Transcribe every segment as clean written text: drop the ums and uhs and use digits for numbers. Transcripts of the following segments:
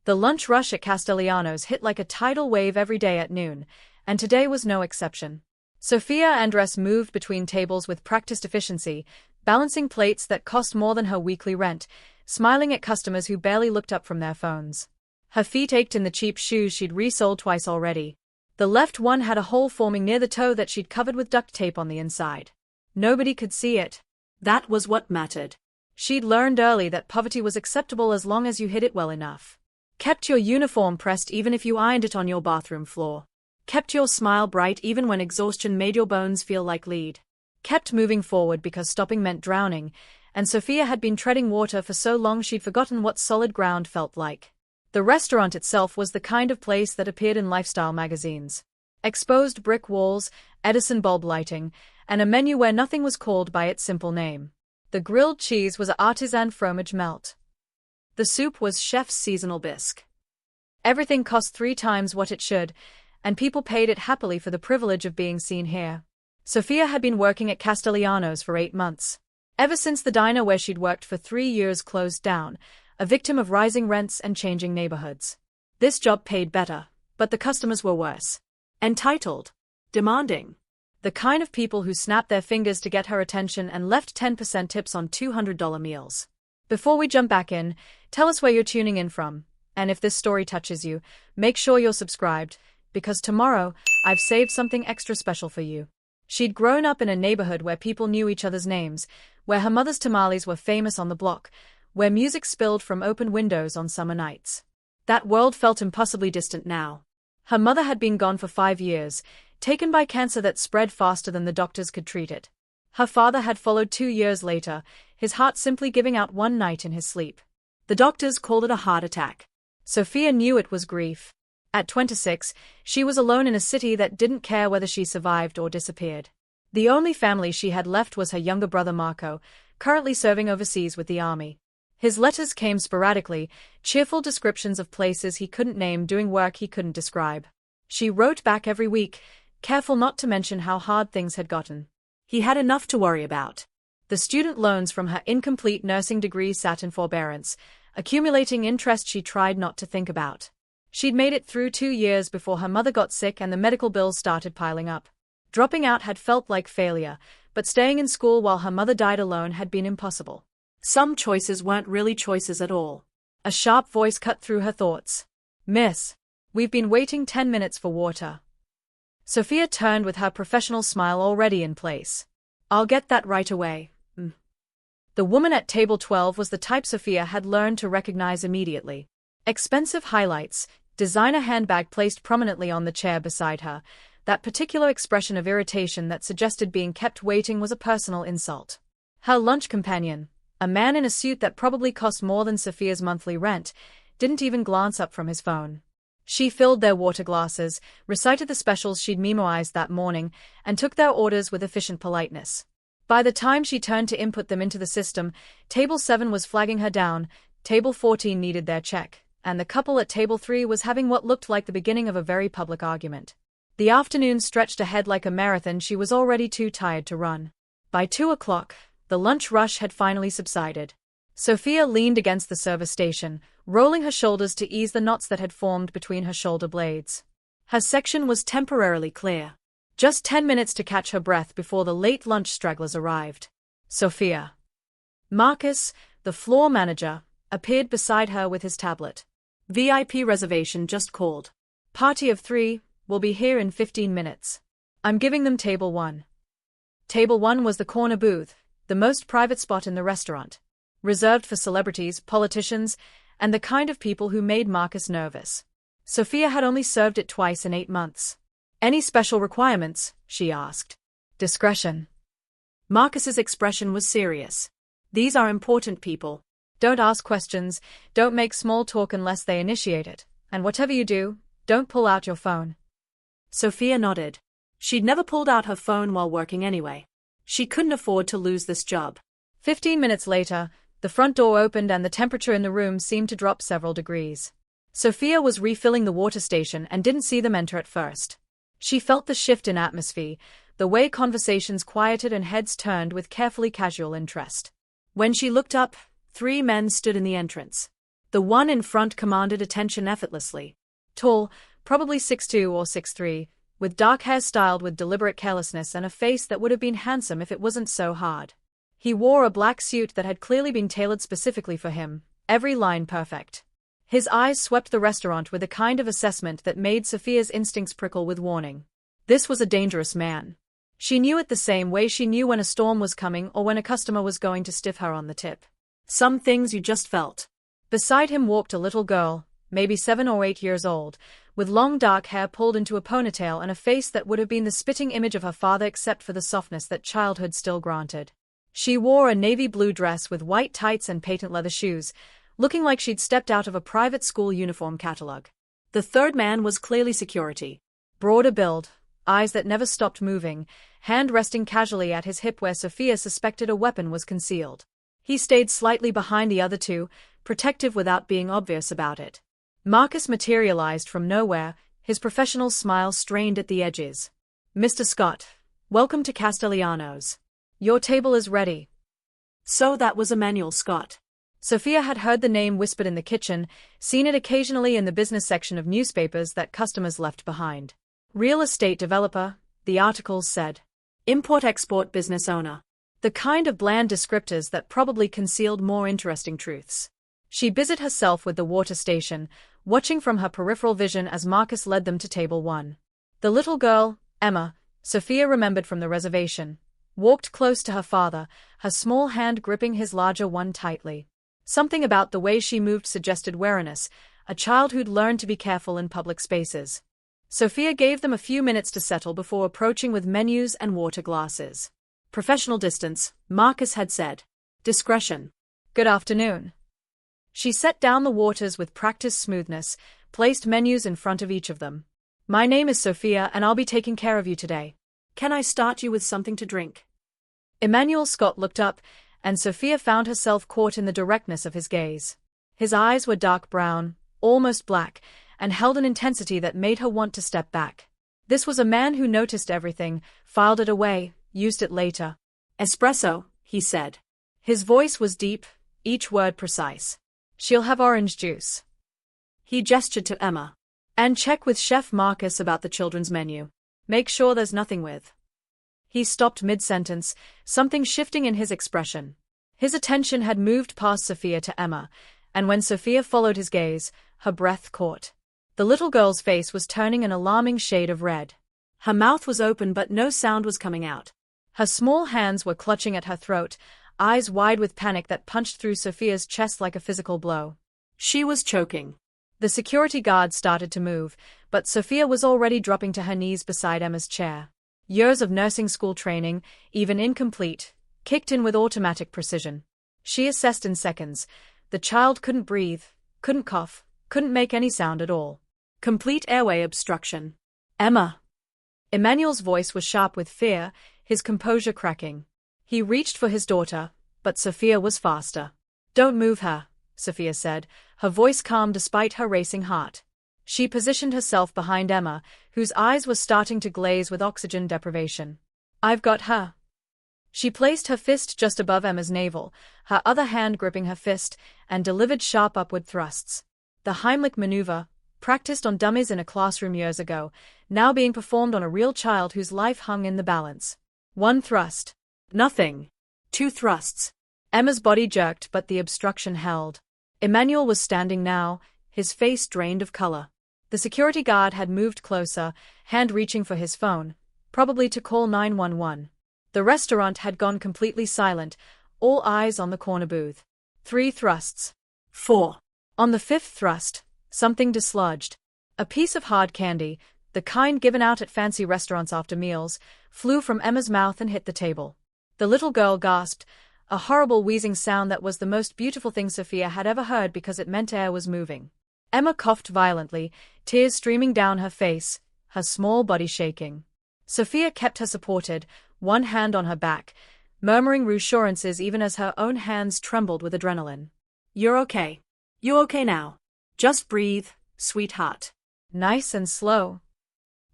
The lunch rush at Castellano's hit like a tidal wave every day at noon, and today was no exception. Sophia Andres moved between tables with practiced efficiency, balancing plates that cost more than her weekly rent, smiling at customers who barely looked up from their phones. Her feet ached in the cheap shoes she'd resoled twice already. The left one had a hole forming near the toe that she'd covered with duct tape on the inside. Nobody could see it. That was what mattered. She'd learned early that poverty was acceptable as long as you hid it well enough. Kept your uniform pressed even if you ironed it on your bathroom floor. Kept your smile bright even when exhaustion made your bones feel like lead. Kept moving forward because stopping meant drowning, and Sophia had been treading water for so long she'd forgotten what solid ground felt like. The restaurant itself was the kind of place that appeared in lifestyle magazines. Exposed brick walls, Edison bulb lighting, and a menu where nothing was called by its simple name. The grilled cheese was artisan fromage melt. The soup was chef's seasonal bisque. Everything cost 3 times what it should, and people paid it happily for the privilege of being seen here. Sophia had been working at Castellano's for 8 months. Ever since the diner where she'd worked for 3 years closed down, a victim of rising rents and changing neighborhoods. This job paid better, but the customers were worse. Entitled. Demanding. The kind of people who snapped their fingers to get her attention and left 10% tips on $200 meals. Before we jump back in, tell us where you're tuning in from, and if this story touches you, make sure you're subscribed, because tomorrow, I've saved something extra special for you. She'd grown up in a neighborhood where people knew each other's names, where her mother's tamales were famous on the block, where music spilled from open windows on summer nights. That world felt impossibly distant now. Her mother had been gone for 5 years, taken by cancer that spread faster than the doctors could treat it. Her father had followed 2 years later, his heart simply giving out one night in his sleep. The doctors called it a heart attack. Sophia knew it was grief. At 26, she was alone in a city that didn't care whether she survived or disappeared. The only family she had left was her younger brother Marco, currently serving overseas with the army. His letters came sporadically, cheerful descriptions of places he couldn't name doing work he couldn't describe. She wrote back every week, careful not to mention how hard things had gotten. He had enough to worry about. The student loans from her incomplete nursing degree sat in forbearance, accumulating interest she tried not to think about. She'd made it through 2 years before her mother got sick and the medical bills started piling up. Dropping out had felt like failure, but staying in school while her mother died alone had been impossible. Some choices weren't really choices at all. A sharp voice cut through her thoughts. "Miss, we've been waiting 10 minutes for water." Sophia turned with her professional smile already in place. "I'll get that right away." The woman at table 12 was the type Sophia had learned to recognize immediately. Expensive highlights, designer handbag placed prominently on the chair beside her, that particular expression of irritation that suggested being kept waiting was a personal insult. Her lunch companion, a man in a suit that probably cost more than Sophia's monthly rent, didn't even glance up from his phone. She filled their water glasses, recited the specials she'd memorized that morning, and took their orders with efficient politeness. By the time she turned to input them into the system, table 7 was flagging her down, table 14 needed their check, and the couple at table 3 was having what looked like the beginning of a very public argument. The afternoon stretched ahead like a marathon she was already too tired to run. By 2 o'clock, the lunch rush had finally subsided. Sophia leaned against the service station, rolling her shoulders to ease the knots that had formed between her shoulder blades. Her section was temporarily clear. Just 10 minutes to catch her breath before the late lunch stragglers arrived. Sophia. Marcus, the floor manager, appeared beside her with his tablet. "VIP reservation just called. Party of 3, will be here in 15 minutes. I'm giving them table 1. Table 1 was the corner booth, the most private spot in the restaurant, reserved for celebrities, politicians, and the kind of people who made Marcus nervous. Sophia had only served it twice in 8 months. "Any special requirements?" she asked. "Discretion." Marcus's expression was serious. "These are important people. Don't ask questions, don't make small talk unless they initiate it, and whatever you do, don't pull out your phone." Sophia nodded. She'd never pulled out her phone while working anyway. She couldn't afford to lose this job. 15 minutes later, the front door opened and the temperature in the room seemed to drop several degrees. Sophia was refilling the water station and didn't see them enter at first. She felt the shift in atmosphere, the way conversations quieted and heads turned with carefully casual interest. When she looked up, 3 men stood in the entrance. The one in front commanded attention effortlessly. Tall, probably 6'2" or 6'3", with dark hair styled with deliberate carelessness and a face that would have been handsome if it wasn't so hard. He wore a black suit that had clearly been tailored specifically for him, every line perfect. His eyes swept the restaurant with a kind of assessment that made Sophia's instincts prickle with warning. This was a dangerous man. She knew it the same way she knew when a storm was coming or when a customer was going to stiff her on the tip. Some things you just felt. Beside him walked a little girl, maybe 7 or 8 years old, with long dark hair pulled into a ponytail and a face that would have been the spitting image of her father except for the softness that childhood still granted. She wore a navy blue dress with white tights and patent leather shoes, looking like she'd stepped out of a private school uniform catalog. The third man was clearly security. Broader build, eyes that never stopped moving, hand resting casually at his hip where Sophia suspected a weapon was concealed. He stayed slightly behind the other two, protective without being obvious about it. Marcus materialized from nowhere, his professional smile strained at the edges. "Mr. Scott, welcome to Castellano's. Your table is ready." So that was Emmanuel Scott. Sophia had heard the name whispered in the kitchen, seen it occasionally in the business section of newspapers that customers left behind. Real estate developer, the articles said. Import-export business owner. The kind of bland descriptors that probably concealed more interesting truths. She busied herself with the water station, watching from her peripheral vision as Marcus led them to table 1. The little girl, Emma, Sophia remembered from the reservation, walked close to her father, her small hand gripping his larger one tightly. Something about the way she moved suggested wariness, a child who'd learned to be careful in public spaces. Sophia gave them a few minutes to settle before approaching with menus and water glasses. Professional distance, Marcus had said. Discretion. Good afternoon. She set down the waters with practiced smoothness, placed menus in front of each of them. My name is Sophia and I'll be taking care of you today. Can I start you with something to drink? Emmanuel Scott looked up, and Sophia found herself caught in the directness of his gaze. His eyes were dark brown, almost black, and held an intensity that made her want to step back. This was a man who noticed everything, filed it away, used it later. Espresso, he said. His voice was deep, each word precise. She'll have orange juice. He gestured to Emma. And check with Chef Marcus about the children's menu. Make sure there's nothing with. He stopped mid-sentence, something shifting in his expression. His attention had moved past Sophia to Emma, and when Sophia followed his gaze, her breath caught. The little girl's face was turning an alarming shade of red. Her mouth was open but no sound was coming out. Her small hands were clutching at her throat, eyes wide with panic that punched through Sophia's chest like a physical blow. She was choking. The security guard started to move, but Sophia was already dropping to her knees beside Emma's chair. Years of nursing school training, even incomplete, kicked in with automatic precision. She assessed in seconds. The child couldn't breathe, couldn't cough, couldn't make any sound at all. Complete airway obstruction. Emma. Emmanuel's voice was sharp with fear, his composure cracking. He reached for his daughter, but Sophia was faster. Don't move her, Sophia said, her voice calm despite her racing heart. She positioned herself behind Emma, whose eyes were starting to glaze with oxygen deprivation. I've got her. She placed her fist just above Emma's navel, her other hand gripping her fist, and delivered sharp upward thrusts. The Heimlich maneuver, practiced on dummies in a classroom years ago, now being performed on a real child whose life hung in the balance. 1 thrust. Nothing. 2 thrusts. Emma's body jerked but the obstruction held. Emmanuel was standing now, his face drained of color. The security guard had moved closer, hand reaching for his phone, probably to call 911. The restaurant had gone completely silent, all eyes on the corner booth. 3 thrusts. 4. On the 5th thrust, something dislodged. A piece of hard candy, the kind given out at fancy restaurants after meals, flew from Emma's mouth and hit the table. The little girl gasped, a horrible wheezing sound that was the most beautiful thing Sophia had ever heard because it meant air was moving. Emma coughed violently, tears streaming down her face, her small body shaking. Sophia kept her supported, one hand on her back, murmuring reassurances even as her own hands trembled with adrenaline. You're okay. You okay now? Just breathe, sweetheart. Nice and slow.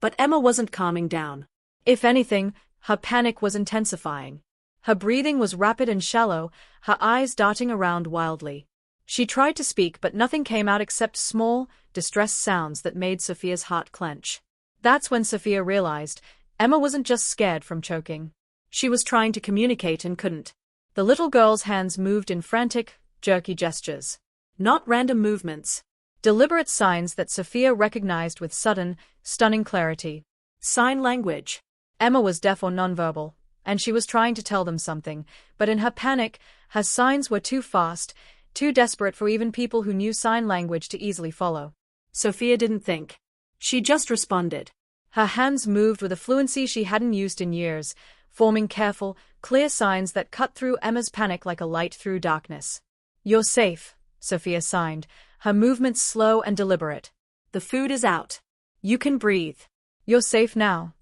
But Emma wasn't calming down. If anything, her panic was intensifying. Her breathing was rapid and shallow, her eyes darting around wildly. She tried to speak but nothing came out except small, distressed sounds that made Sophia's heart clench. That's when Sophia realized Emma wasn't just scared from choking. She was trying to communicate and couldn't. The little girl's hands moved in frantic, jerky gestures. Not random movements. Deliberate signs that Sophia recognized with sudden, stunning clarity. Sign language. Emma was deaf or nonverbal, and she was trying to tell them something, but in her panic, her signs were too fast, too desperate for even people who knew sign language to easily follow. Sophia didn't think. She just responded. Her hands moved with a fluency she hadn't used in years, forming careful, clear signs that cut through Emma's panic like a light through darkness. "You're safe," Sophia signed, her movements slow and deliberate. "The food is out. You can breathe. You're safe now."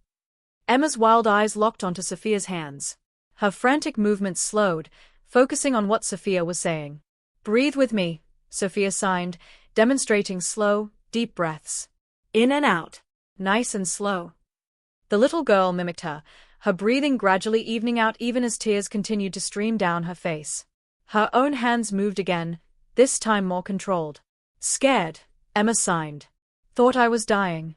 Emma's wild eyes locked onto Sophia's hands. Her frantic movements slowed, focusing on what Sophia was saying. "Breathe with me," Sophia signed, demonstrating slow, deep breaths. "In and out. Nice and slow." The little girl mimicked her breathing gradually evening out even as tears continued to stream down her face. Her own hands moved again, this time more controlled. "Scared," Emma signed. "Thought I was dying."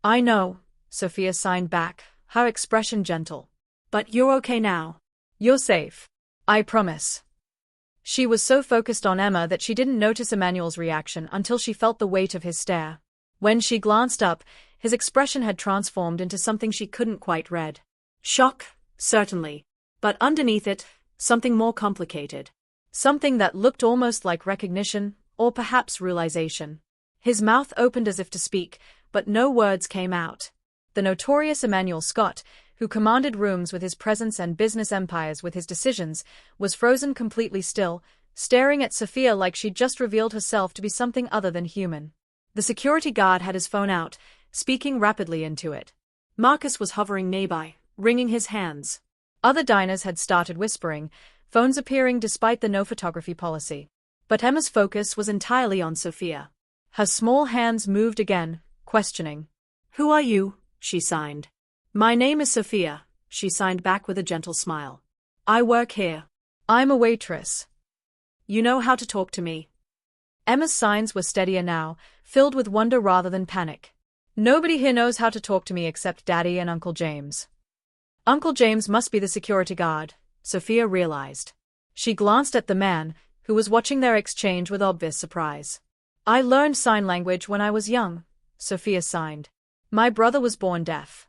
"I know," Sophia signed back, her expression gentle. "But you're okay now. You're safe. I promise." She was so focused on Emma that she didn't notice Emmanuel's reaction until she felt the weight of his stare. When she glanced up, his expression had transformed into something she couldn't quite read. Shock, certainly. But underneath it, something more complicated. Something that looked almost like recognition, or perhaps realization. His mouth opened as if to speak, but no words came out. The notorious Emmanuel Scott, who commanded rooms with his presence and business empires with his decisions, was frozen completely still, staring at Sophia like she'd just revealed herself to be something other than human. The security guard had his phone out, speaking rapidly into it. Marcus was hovering nearby, wringing his hands. Other diners had started whispering, phones appearing despite the no photography policy. But Emma's focus was entirely on Sophia. Her small hands moved again, questioning. "Who are you?" she signed. "My name is Sophia," she signed back with a gentle smile. "I work here. I'm a waitress. You know how to talk to me." Emma's signs were steadier now, filled with wonder rather than panic. "Nobody here knows how to talk to me except Daddy and Uncle James." Uncle James must be the security guard, Sophia realized. She glanced at the man, who was watching their exchange with obvious surprise. "I learned sign language when I was young," Sophia signed. "My brother was born deaf."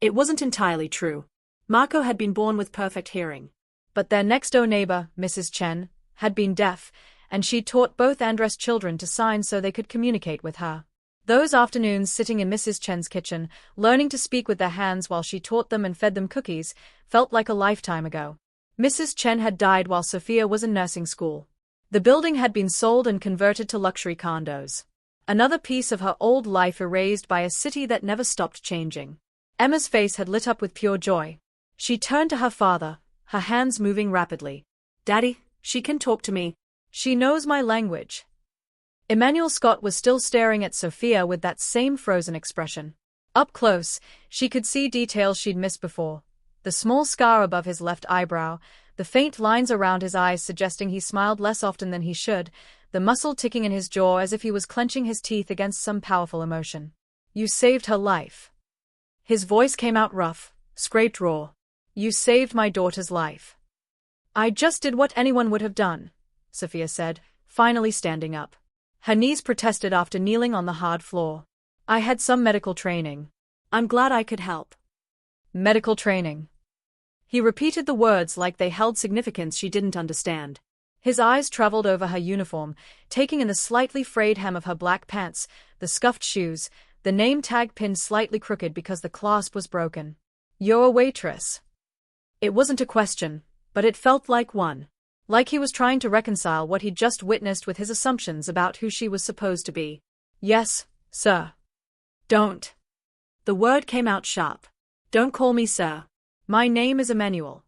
It wasn't entirely true. Marco had been born with perfect hearing. But their next-door neighbor, Mrs. Chen, had been deaf, and she'd taught both Andres' children to sign so they could communicate with her. Those afternoons sitting in Mrs. Chen's kitchen, learning to speak with their hands while she taught them and fed them cookies, felt like a lifetime ago. Mrs. Chen had died while Sophia was in nursing school. The building had been sold and converted to luxury condos. Another piece of her old life erased by a city that never stopped changing. Emma's face had lit up with pure joy. She turned to her father, her hands moving rapidly. "Daddy, she can talk to me. She knows my language." Emmanuel Scott was still staring at Sophia with that same frozen expression. Up close, she could see details she'd missed before. The small scar above his left eyebrow, the faint lines around his eyes suggesting he smiled less often than he should, the muscle ticking in his jaw as if he was clenching his teeth against some powerful emotion. "You saved her life." His voice came out rough, scraped raw. "You saved my daughter's life." "I just did what anyone would have done," Sophia said, finally standing up. Her knees protested after kneeling on the hard floor. "I had some medical training. I'm glad I could help." "Medical training." He repeated the words like they held significance she didn't understand. His eyes traveled over her uniform, taking in the slightly frayed hem of her black pants, the scuffed shoes, the name tag pinned slightly crooked because the clasp was broken. "You're a waitress." It wasn't a question, but it felt like one. Like he was trying to reconcile what he'd just witnessed with his assumptions about who she was supposed to be. "Yes, sir." "Don't." The word came out sharp. "Don't call me sir. My name is Emmanuel."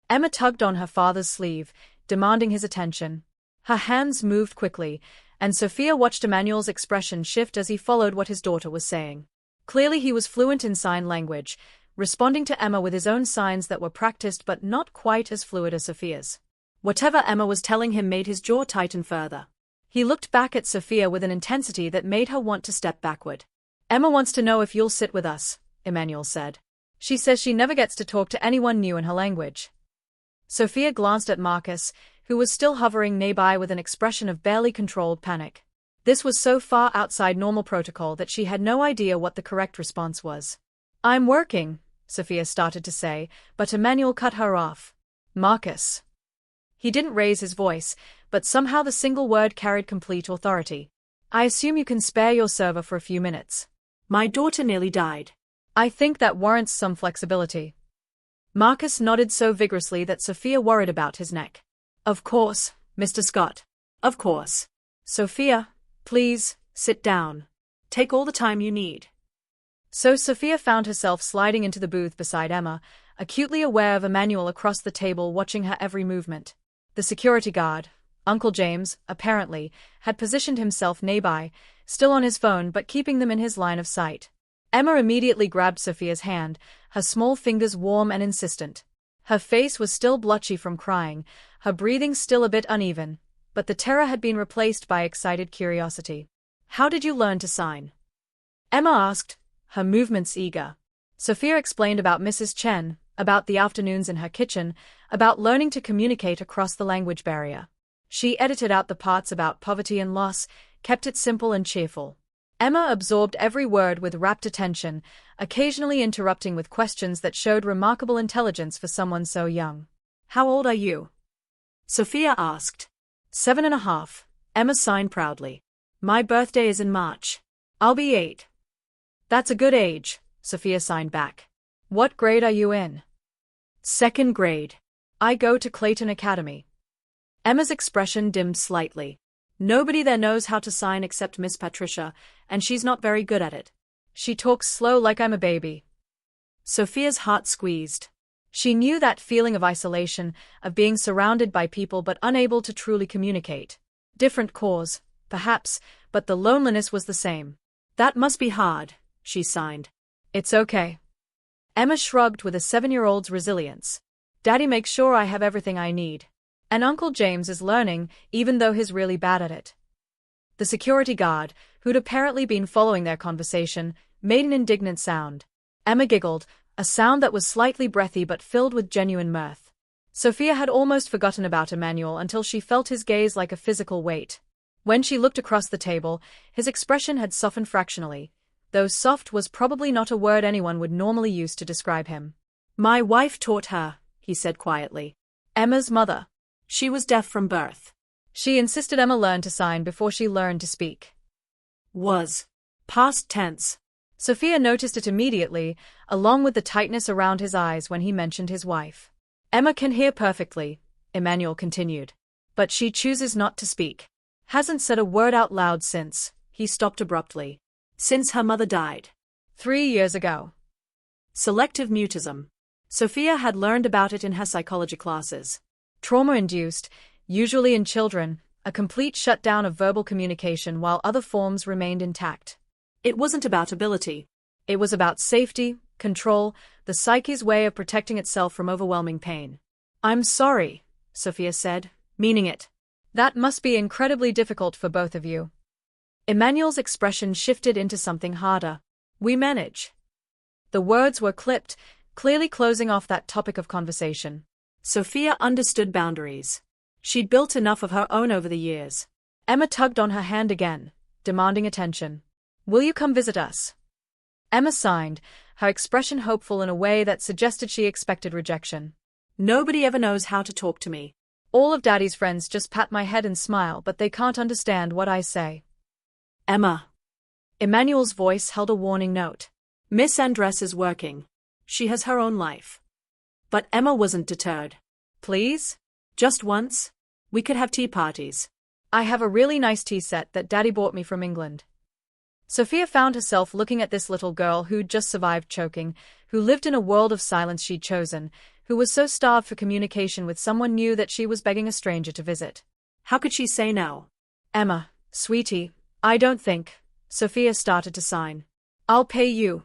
Emma tugged on her father's sleeve, demanding his attention. Her hands moved quickly, and Sophia watched Emmanuel's expression shift as he followed what his daughter was saying. Clearly he was fluent in sign language, responding to Emma with his own signs that were practiced but not quite as fluid as Sophia's. Whatever Emma was telling him made his jaw tighten further. He looked back at Sophia with an intensity that made her want to step backward. Emma wants to know if you'll sit with us, Emmanuel said. She says she never gets to talk to anyone new in her language. Sophia glanced at Marcus, who was still hovering nearby with an expression of barely controlled panic. This was so far outside normal protocol that she had no idea what the correct response was. I'm working, Sophia started to say, but Emmanuel cut her off. Marcus. He didn't raise his voice, but somehow the single word carried complete authority. I assume you can spare your server for a few minutes. My daughter nearly died. I think that warrants some flexibility. Marcus nodded so vigorously that Sophia worried about his neck. Of course, Mr. Scott. Of course. Sophia, please, sit down. Take all the time you need. So Sophia found herself sliding into the booth beside Emma, acutely aware of Emmanuel across the table watching her every movement. The security guard, Uncle James, apparently, had positioned himself nearby, still on his phone but keeping them in his line of sight. Emma immediately grabbed Sophia's hand, her small fingers warm and insistent. Her face was still blotchy from crying, her breathing still a bit uneven, but the terror had been replaced by excited curiosity. How did you learn to sign? Emma asked, her movements eager. Sophia explained about Mrs. Chen, about the afternoons in her kitchen, about learning to communicate across the language barrier. She edited out the parts about poverty and loss, kept it simple and cheerful. Emma absorbed every word with rapt attention, occasionally interrupting with questions that showed remarkable intelligence for someone so young. How old are you? Sophia asked. 7.5, Emma signed proudly. My birthday is in March. I'll be 8. That's a good age, Sophia signed back. What grade are you in? 2nd grade. I go to Clayton Academy. Emma's expression dimmed slightly. Nobody there knows how to sign except Miss Patricia, and she's not very good at it. She talks slow like I'm a baby. Sophia's heart squeezed. She knew that feeling of isolation, of being surrounded by people but unable to truly communicate. Different cause, perhaps, but the loneliness was the same. That must be hard, she signed. It's okay. Emma shrugged with a 7-year-old's resilience. Daddy makes sure I have everything I need. And Uncle James is learning, even though he's really bad at it. The security guard, who'd apparently been following their conversation, made an indignant sound. Emma giggled, a sound that was slightly breathy but filled with genuine mirth. Sophia had almost forgotten about Emmanuel until she felt his gaze like a physical weight. When she looked across the table, his expression had softened fractionally, though soft was probably not a word anyone would normally use to describe him. My wife taught her, he said quietly. Emma's mother. She was deaf from birth. She insisted Emma learn to sign before she learned to speak. Was. Past tense. Sophia noticed it immediately, along with the tightness around his eyes when he mentioned his wife. Emma can hear perfectly, Emmanuel continued. But she chooses not to speak. Hasn't said a word out loud since, he stopped abruptly. Since her mother died. 3 years ago. Selective mutism. Sophia had learned about it in her psychology classes. Trauma-induced, usually in children, a complete shutdown of verbal communication while other forms remained intact. It wasn't about ability. It was about safety, control, the psyche's way of protecting itself from overwhelming pain. I'm sorry, Sophia said, meaning it. That must be incredibly difficult for both of you. Emmanuel's expression shifted into something harder. We manage. The words were clipped, clearly closing off that topic of conversation. Sophia understood boundaries. She'd built enough of her own over the years. Emma tugged on her hand again, demanding attention. Will you come visit us? Emma signed, her expression hopeful in a way that suggested she expected rejection. Nobody ever knows how to talk to me. All of Daddy's friends just pat my head and smile, but they can't understand what I say. Emma. Emmanuel's voice held a warning note. Miss Andres is working. She has her own life. But Emma wasn't deterred. Please? Just once? We could have tea parties. I have a really nice tea set that Daddy bought me from England. Sophia found herself looking at this little girl who'd just survived choking, who lived in a world of silence she'd chosen, who was so starved for communication with someone new that she was begging a stranger to visit. How could she say no? Emma, sweetie, I don't think. Sophia started to sign. I'll pay you.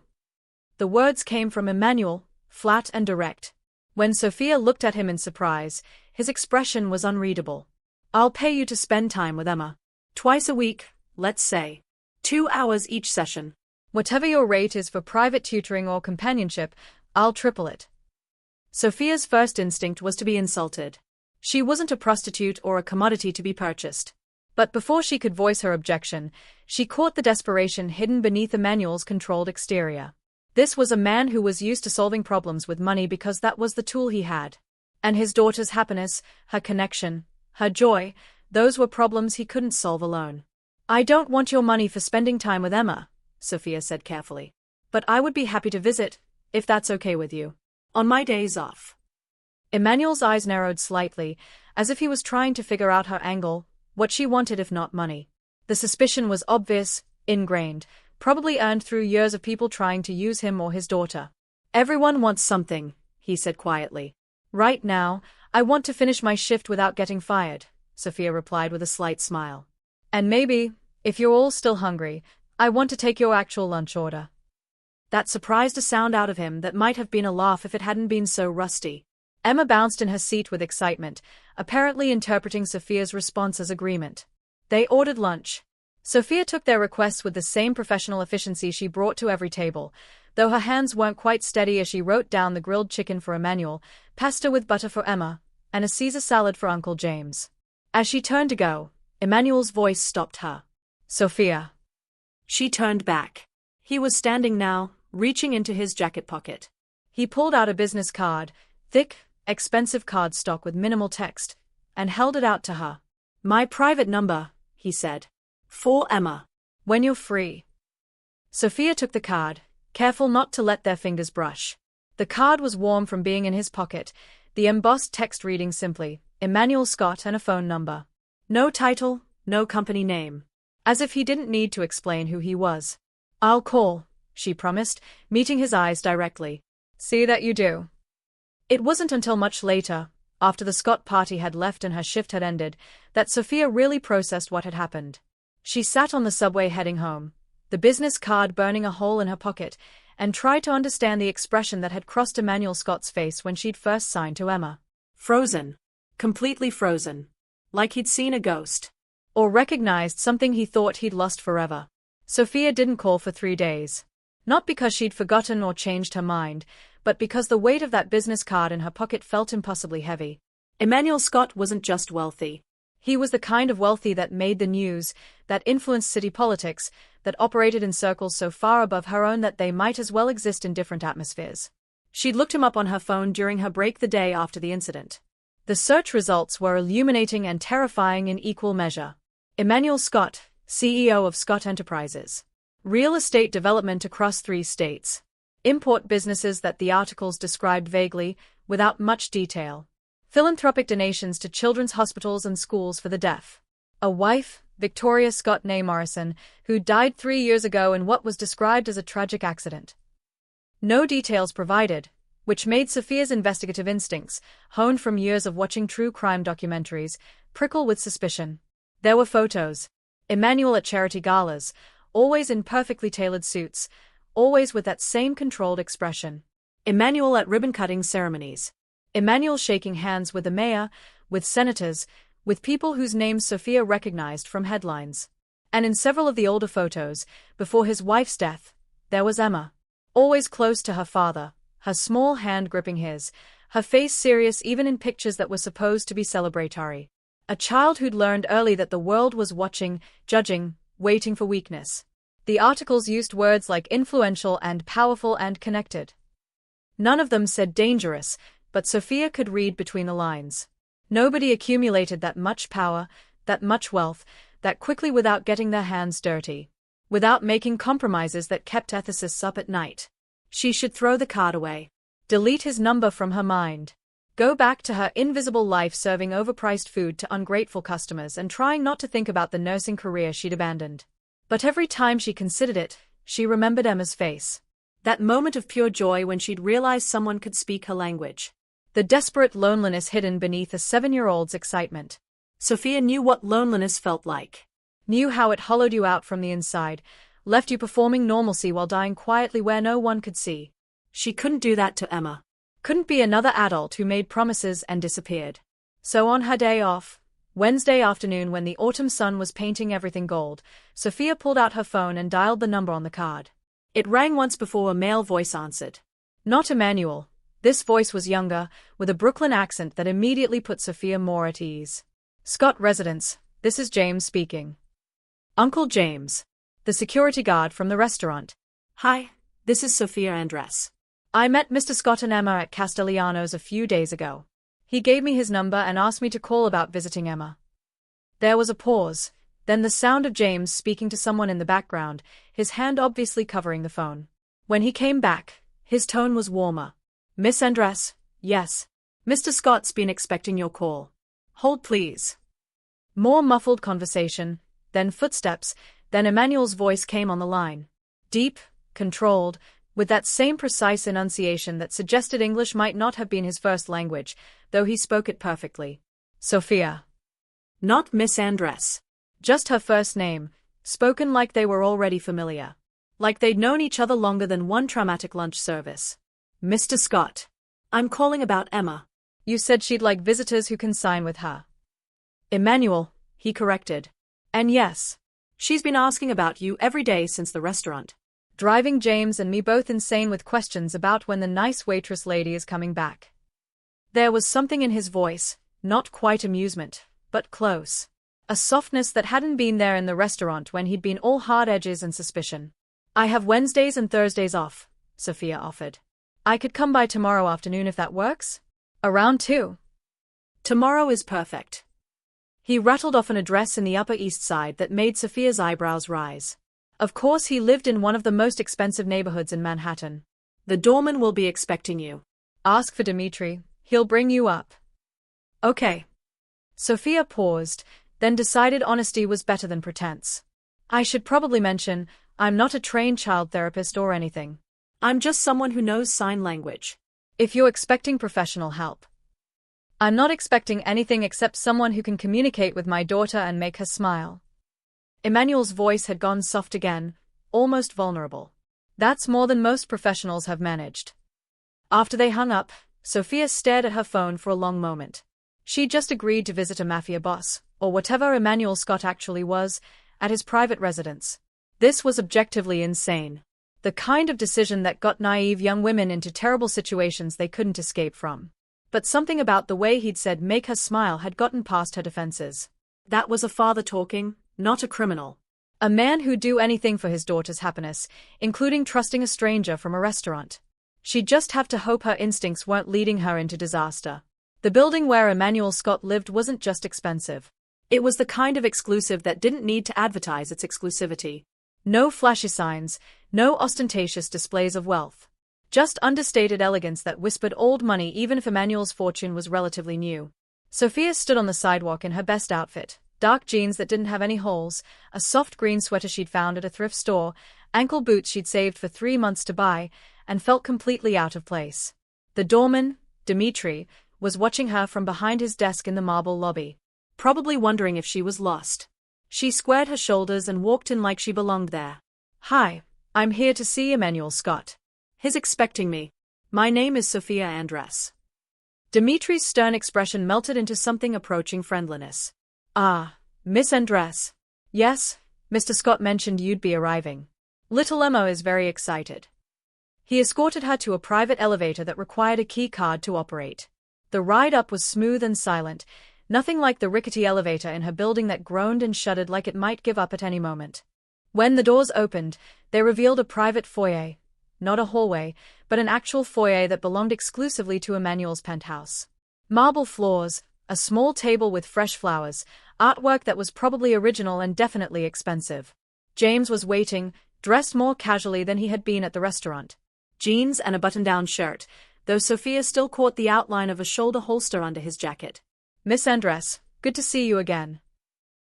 The words came from Emmanuel, flat and direct. When Sophia looked at him in surprise, His expression was unreadable. "I'll pay you to spend time with Emma. Twice a week, let's say. 2 hours each session. Whatever your rate is for private tutoring or companionship, I'll triple it." Sophia's first instinct was to be insulted. She wasn't a prostitute or a commodity to be purchased. But before she could voice her objection, she caught the desperation hidden beneath Emmanuel's controlled exterior. This was a man who was used to solving problems with money because that was the tool he had. And his daughter's happiness, her connection, her joy, those were problems he couldn't solve alone. "I don't want your money for spending time with Emma," Sophia said carefully. "But I would be happy to visit, if that's okay with you. On my days off." Emmanuel's eyes narrowed slightly, as if he was trying to figure out her angle, what she wanted if not money. The suspicion was obvious, ingrained, probably earned through years of people trying to use him or his daughter. "Everyone wants something," he said quietly. "Right now, I want to finish my shift without getting fired," Sophia replied with a slight smile. "And maybe, if you're all still hungry, I want to take your actual lunch order." That surprised a sound out of him that might have been a laugh if it hadn't been so rusty. Emma bounced in her seat with excitement, apparently interpreting Sophia's response as agreement. They ordered lunch. Sophia took their requests with the same professional efficiency she brought to every table, though her hands weren't quite steady as she wrote down the grilled chicken for Emmanuel, pasta with butter for Emma, and a Caesar salad for Uncle James. As she turned to go, Emmanuel's voice stopped her. "Sophia." She turned back. He was standing now, reaching into his jacket pocket. He pulled out a business card, thick, expensive cardstock with minimal text, and held it out to her. "My private number," he said. "For Emma. When you're free." Sophia took the card, careful not to let their fingers brush. The card was warm from being in his pocket, the embossed text reading simply, Emmanuel Scott and a phone number. No title, no company name. As if he didn't need to explain who he was. "I'll call," she promised, meeting his eyes directly. "See that you do." It wasn't until much later, after the Scott party had left and her shift had ended, that Sophia really processed what had happened. She sat on the subway heading home, the business card burning a hole in her pocket, and tried to understand the expression that had crossed Emmanuel Scott's face when she'd first signed to Emma. Frozen. Completely frozen. Like he'd seen a ghost. Or recognized something he thought he'd lost forever. Sophia didn't call for 3 days. Not because she'd forgotten or changed her mind, but because the weight of that business card in her pocket felt impossibly heavy. Emmanuel Scott wasn't just wealthy. He was the kind of wealthy that made the news, that influenced city politics, that operated in circles so far above her own that they might as well exist in different atmospheres. She'd looked him up on her phone during her break the day after the incident. The search results were illuminating and terrifying in equal measure. Emmanuel Scott, CEO of Scott Enterprises. Real estate development across 3 states. Import businesses that the articles described vaguely, without much detail. Philanthropic donations to children's hospitals and schools for the deaf. A wife, Victoria Scott née Morrison, who died 3 years ago in what was described as a tragic accident. No details provided, which made Sophia's investigative instincts, honed from years of watching true crime documentaries, prickle with suspicion. There were photos. Emmanuel at charity galas, always in perfectly tailored suits, always with that same controlled expression. Emmanuel at ribbon-cutting ceremonies. Emmanuel shaking hands with the mayor, with senators, with people whose names Sophia recognized from headlines. And in several of the older photos, before his wife's death, there was Emma. Always close to her father, her small hand gripping his, her face serious even in pictures that were supposed to be celebratory. A child who'd learned early that the world was watching, judging, waiting for weakness. The articles used words like influential and powerful and connected. None of them said dangerous, but Sophia could read between the lines. Nobody accumulated that much power, that much wealth, that quickly without getting their hands dirty. Without making compromises that kept ethicists up at night. She should throw the card away. Delete his number from her mind. Go back to her invisible life serving overpriced food to ungrateful customers and trying not to think about the nursing career she'd abandoned. But every time she considered it, she remembered Emma's face. That moment of pure joy when she'd realized someone could speak her language. The desperate loneliness hidden beneath a 7-year-old's excitement. Sophia knew what loneliness felt like. Knew how it hollowed you out from the inside, left you performing normalcy while dying quietly where no one could see. She couldn't do that to Emma. Couldn't be another adult who made promises and disappeared. So on her day off, Wednesday afternoon when the autumn sun was painting everything gold, Sophia pulled out her phone and dialed the number on the card. It rang once before a male voice answered. Not Emmanuel. This voice was younger, with a Brooklyn accent that immediately put Sophia more at ease. Scott residence, this is James speaking. Uncle James. The security guard from the restaurant. Hi, this is Sophia Andres. I met Mr. Scott and Emma at Castellano's a few days ago. He gave me his number and asked me to call about visiting Emma. There was a pause, then the sound of James speaking to someone in the background, his hand obviously covering the phone. When he came back, his tone was warmer. Miss Andres, yes. Mr. Scott's been expecting your call. Hold please. More muffled conversation, then footsteps, then Emmanuel's voice came on the line. Deep, controlled, with that same precise enunciation that suggested English might not have been his first language, though he spoke it perfectly. Sophia. Not Miss Andres. Just her first name, spoken like they were already familiar. Like they'd known each other longer than one traumatic lunch service. Mr. Scott. I'm calling about Emma. You said she'd like visitors who can sign with her. Emmanuel, he corrected. And yes. She's been asking about you every day since the restaurant. Driving James and me both insane with questions about when the nice waitress lady is coming back. There was something in his voice, not quite amusement, but close. A softness that hadn't been there in the restaurant when he'd been all hard edges and suspicion. I have Wednesdays and Thursdays off, Sophia offered. I could come by tomorrow afternoon if that works? Around 2. Tomorrow is perfect. He rattled off an address in the Upper East Side that made Sophia's eyebrows rise. Of course he lived in one of the most expensive neighborhoods in Manhattan. The doorman will be expecting you. Ask for Dimitri, he'll bring you up. Okay. Sophia paused, then decided honesty was better than pretense. I should probably mention, I'm not a trained child therapist or anything. I'm just someone who knows sign language. If you're expecting professional help. I'm not expecting anything except someone who can communicate with my daughter and make her smile. Emmanuel's voice had gone soft again, almost vulnerable. That's more than most professionals have managed. After they hung up, Sophia stared at her phone for a long moment. She'd just agreed to visit a Mafia boss, or whatever Emmanuel Scott actually was, at his private residence. This was objectively insane. The kind of decision that got naive young women into terrible situations they couldn't escape from. But something about the way he'd said make her smile had gotten past her defenses. That was a father talking, not a criminal. A man who'd do anything for his daughter's happiness, including trusting a stranger from a restaurant. She'd just have to hope her instincts weren't leading her into disaster. The building where Emmanuel Scott lived wasn't just expensive. It was the kind of exclusive that didn't need to advertise its exclusivity. No flashy signs, no ostentatious displays of wealth. Just understated elegance that whispered old money even if Emmanuel's fortune was relatively new. Sophia stood on the sidewalk in her best outfit, dark jeans that didn't have any holes, a soft green sweater she'd found at a thrift store, ankle boots she'd saved for 3 months to buy, and felt completely out of place. The doorman, Dimitri, was watching her from behind his desk in the marble lobby, probably wondering if she was lost. She squared her shoulders and walked in like she belonged there. Hi, I'm here to see Emmanuel Scott. He's expecting me. My name is Sophia Andres. Dimitri's stern expression melted into something approaching friendliness. Ah, Miss Andres. Yes, Mr. Scott mentioned you'd be arriving. Little Emma is very excited. He escorted her to a private elevator that required a key card to operate. The ride up was smooth and silent, nothing like the rickety elevator in her building that groaned and shuddered like it might give up at any moment. When the doors opened, they revealed a private foyer. Not a hallway, but an actual foyer that belonged exclusively to Emmanuel's penthouse. Marble floors, a small table with fresh flowers, artwork that was probably original and definitely expensive. James was waiting, dressed more casually than he had been at the restaurant. Jeans and a button-down shirt, though Sophia still caught the outline of a shoulder holster under his jacket. Miss Andres, good to see you again.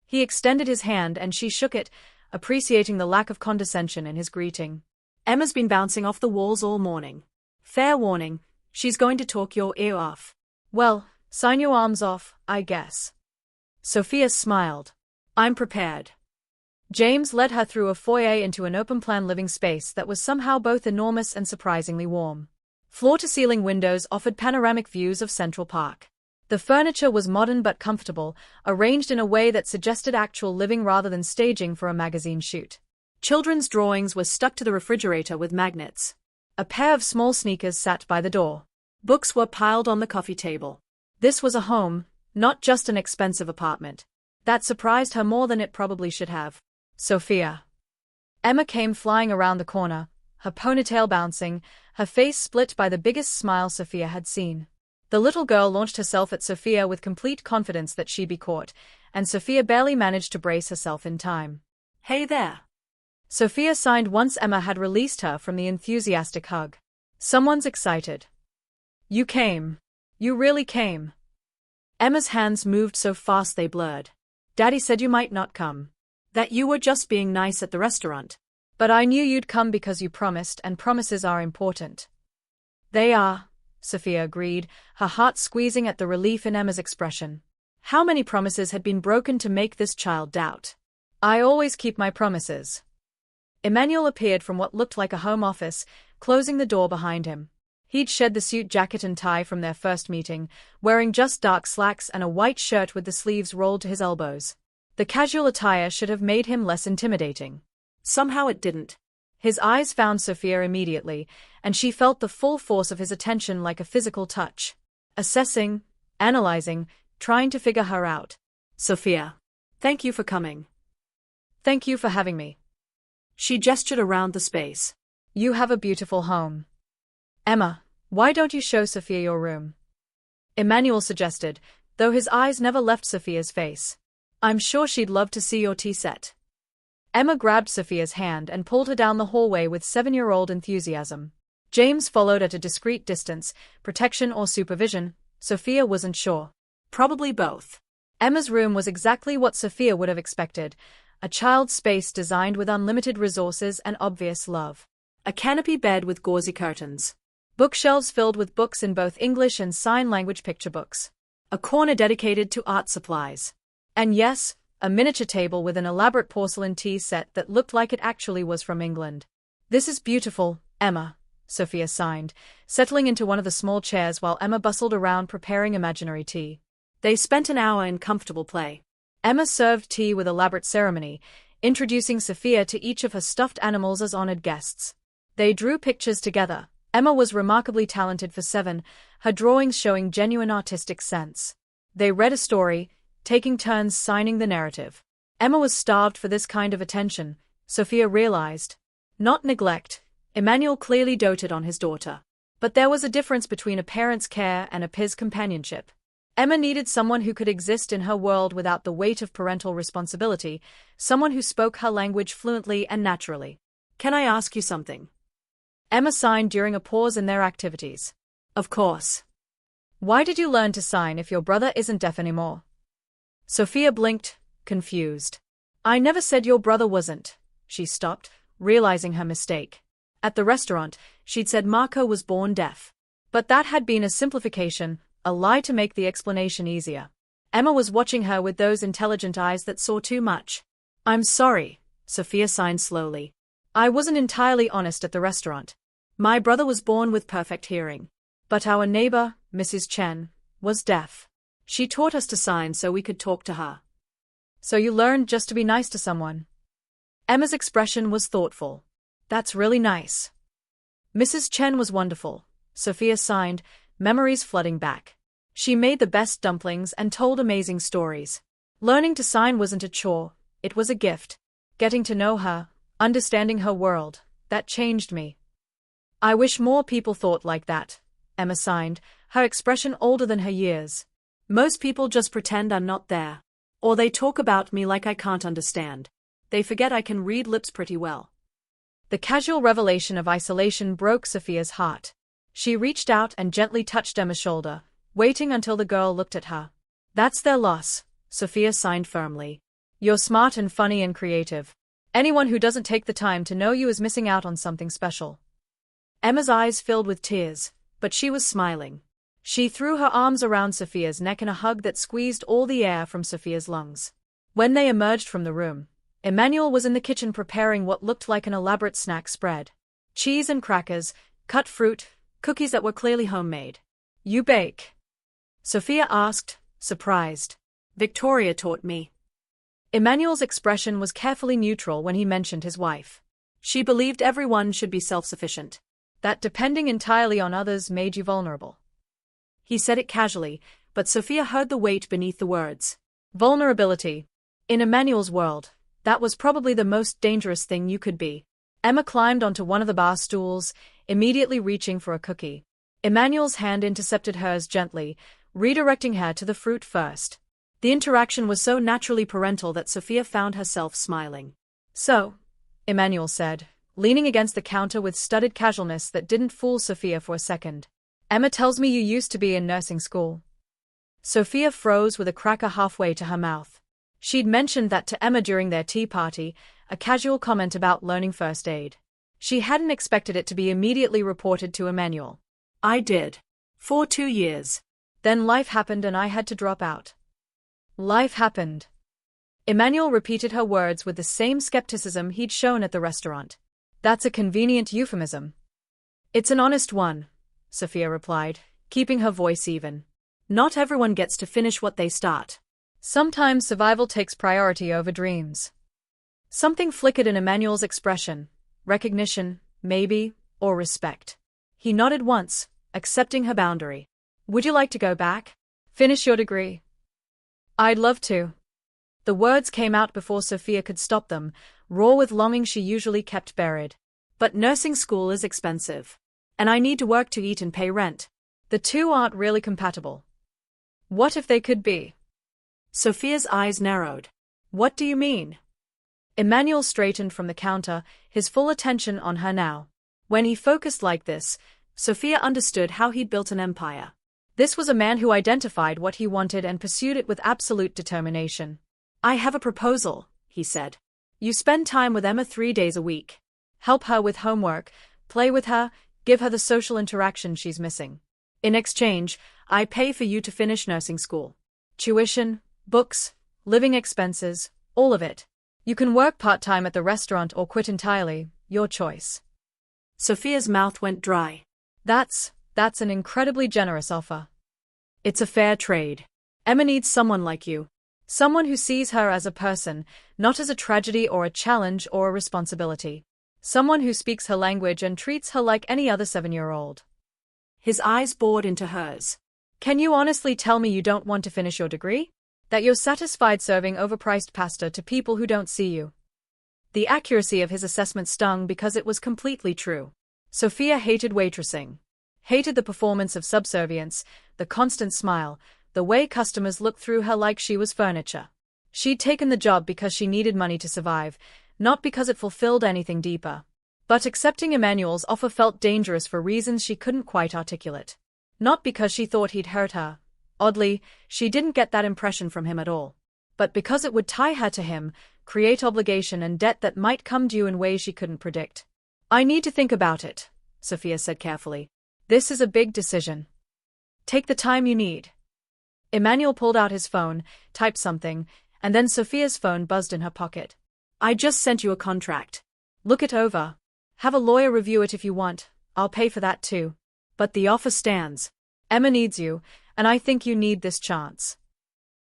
He extended his hand and she shook it, appreciating the lack of condescension in his greeting. Emma's been bouncing off the walls all morning. Fair warning, she's going to talk your ear off. Well, sign your arms off, I guess. Sophia smiled. I'm prepared. James led her through a foyer into an open-plan living space that was somehow both enormous and surprisingly warm. Floor-to-ceiling windows offered panoramic views of Central Park. The furniture was modern but comfortable, arranged in a way that suggested actual living rather than staging for a magazine shoot. Children's drawings were stuck to the refrigerator with magnets. A pair of small sneakers sat by the door. Books were piled on the coffee table. This was a home, not just an expensive apartment. That surprised her more than it probably should have. Sophia. Emma came flying around the corner, her ponytail bouncing, her face split by the biggest smile Sophia had seen. The little girl launched herself at Sophia with complete confidence that she'd be caught, and Sophia barely managed to brace herself in time. "Hey there." Sophia sighed once Emma had released her from the enthusiastic hug. "Someone's excited." "You came. You really came." Emma's hands moved so fast they blurred. "Daddy said you might not come. That you were just being nice at the restaurant. But I knew you'd come because you promised, and promises are important." "They are," Sophia agreed, her heart squeezing at the relief in Emma's expression. How many promises had been broken to make this child doubt? "I always keep my promises." Emmanuel appeared from what looked like a home office, closing the door behind him. He'd shed the suit jacket and tie from their first meeting, wearing just dark slacks and a white shirt with the sleeves rolled to his elbows. The casual attire should have made him less intimidating. Somehow it didn't. His eyes found Sophia immediately, and she felt the full force of his attention like a physical touch. Assessing, analyzing, trying to figure her out. "Sophia. Thank you for coming." "Thank you for having me." She gestured around the space. "You have a beautiful home." "Emma, why don't you show Sophia your room?" Emmanuel suggested, though his eyes never left Sophia's face. "I'm sure she'd love to see your tea set." Emma grabbed Sophia's hand and pulled her down the hallway with 7-year-old enthusiasm. James followed at a discreet distance, protection or supervision. Sophia wasn't sure. Probably both. Emma's room was exactly what Sophia would have expected, a child's space designed with unlimited resources and obvious love. A canopy bed with gauzy curtains. Bookshelves filled with books in both English and sign language picture books. A corner dedicated to art supplies. And yes, a miniature table with an elaborate porcelain tea set that looked like it actually was from England. "This is beautiful, Emma," Sophia signed, settling into one of the small chairs while Emma bustled around preparing imaginary tea. They spent an hour in comfortable play. Emma served tea with elaborate ceremony, introducing Sophia to each of her stuffed animals as honored guests. They drew pictures together. Emma was remarkably talented for 7, her drawings showing genuine artistic sense. They read a story, taking turns signing the narrative. Emma was starved for this kind of attention, Sophia realized. Not neglect. Emmanuel clearly doted on his daughter. But there was a difference between a parent's care and a peer's companionship. Emma needed someone who could exist in her world without the weight of parental responsibility, someone who spoke her language fluently and naturally. "Can I ask you something?" Emma signed during a pause in their activities. "Of course." "Why did you learn to sign if your brother isn't deaf anymore?" Sophia blinked, confused. "I never said your brother wasn't." She stopped, realizing her mistake. At the restaurant, she'd said Marco was born deaf. But that had been a simplification, a lie to make the explanation easier. Emma was watching her with those intelligent eyes that saw too much. "I'm sorry," Sophia signed slowly. "I wasn't entirely honest at the restaurant. My brother was born with perfect hearing. But our neighbor, Mrs. Chen, was deaf. She taught us to sign so we could talk to her." "So you learned just to be nice to someone?" Emma's expression was thoughtful. "That's really nice." "Mrs. Chen was wonderful," Sophia signed, memories flooding back. "She made the best dumplings and told amazing stories. Learning to sign wasn't a chore, it was a gift. Getting to know her, understanding her world, that changed me." "I wish more people thought like that," Emma signed, her expression older than her years. "Most people just pretend I'm not there. Or they talk about me like I can't understand. They forget I can read lips pretty well." The casual revelation of isolation broke Sophia's heart. She reached out and gently touched Emma's shoulder, waiting until the girl looked at her. "That's their loss," Sophia signed firmly. "You're smart and funny and creative. Anyone who doesn't take the time to know you is missing out on something special." Emma's eyes filled with tears, but she was smiling. She threw her arms around Sophia's neck in a hug that squeezed all the air from Sophia's lungs. When they emerged from the room, Emmanuel was in the kitchen preparing what looked like an elaborate snack spread. Cheese and crackers, cut fruit, cookies that were clearly homemade. "You bake?" Sophia asked, surprised. Victoria taught me. Emmanuel's expression was carefully neutral when he mentioned his wife. She believed everyone should be self-sufficient. That depending entirely on others made you vulnerable. He said it casually, but Sophia heard the weight beneath the words. Vulnerability. In Emmanuel's world, that was probably the most dangerous thing you could be. Emma climbed onto one of the bar stools, immediately reaching for a cookie. Emmanuel's hand intercepted hers gently, redirecting her to the fruit first. The interaction was so naturally parental that Sophia found herself smiling. So, Emmanuel said, leaning against the counter with studied casualness that didn't fool Sophia for a second. Emma tells me you used to be in nursing school. Sophia froze with a cracker halfway to her mouth. She'd mentioned that to Emma during their tea party, a casual comment about learning first aid. She hadn't expected it to be immediately reported to Emmanuel. I did. For 2 years. Then life happened and I had to drop out. Life happened. Emmanuel repeated her words with the same skepticism he'd shown at the restaurant. That's a convenient euphemism. It's an honest one, Sophia replied, keeping her voice even. Not everyone gets to finish what they start. Sometimes survival takes priority over dreams. Something flickered in Emmanuel's expression. Recognition, maybe, or respect. He nodded once, accepting her boundary. Would you like to go back? Finish your degree? I'd love to. The words came out before Sophia could stop them, raw with longing she usually kept buried. But nursing school is expensive. And I need to work to eat and pay rent. The two aren't really compatible. What if they could be? Sophia's eyes narrowed. What do you mean? Emmanuel straightened from the counter, his full attention on her now. When he focused like this, Sophia understood how he'd built an empire. This was a man who identified what he wanted and pursued it with absolute determination. I have a proposal, he said. You spend time with Emma 3 days a week. Help her with homework, play with her, give her the social interaction she's missing. In exchange, I pay for you to finish nursing school. Tuition, books, living expenses, all of it. You can work part-time at the restaurant or quit entirely, your choice. Sophia's mouth went dry. That's an incredibly generous offer. It's a fair trade. Emma needs someone like you. Someone who sees her as a person, not as a tragedy or a challenge or a responsibility. Someone who speaks her language and treats her like any other 7-year-old. His eyes bored into hers. Can you honestly tell me you don't want to finish your degree? That you're satisfied serving overpriced pasta to people who don't see you? The accuracy of his assessment stung because it was completely true. Sophia hated waitressing. Hated the performance of subservience, the constant smile, the way customers looked through her like she was furniture. She'd taken the job because she needed money to survive, not because it fulfilled anything deeper. But accepting Emmanuel's offer felt dangerous for reasons she couldn't quite articulate. Not because she thought he'd hurt her. Oddly, she didn't get that impression from him at all. But because it would tie her to him, create obligation and debt that might come due in ways she couldn't predict. I need to think about it, Sophia said carefully. This is a big decision. Take the time you need. Emmanuel pulled out his phone, typed something, and then Sophia's phone buzzed in her pocket. I just sent you a contract. Look it over. Have a lawyer review it if you want. I'll pay for that too. But the offer stands. Emma needs you, and I think you need this chance.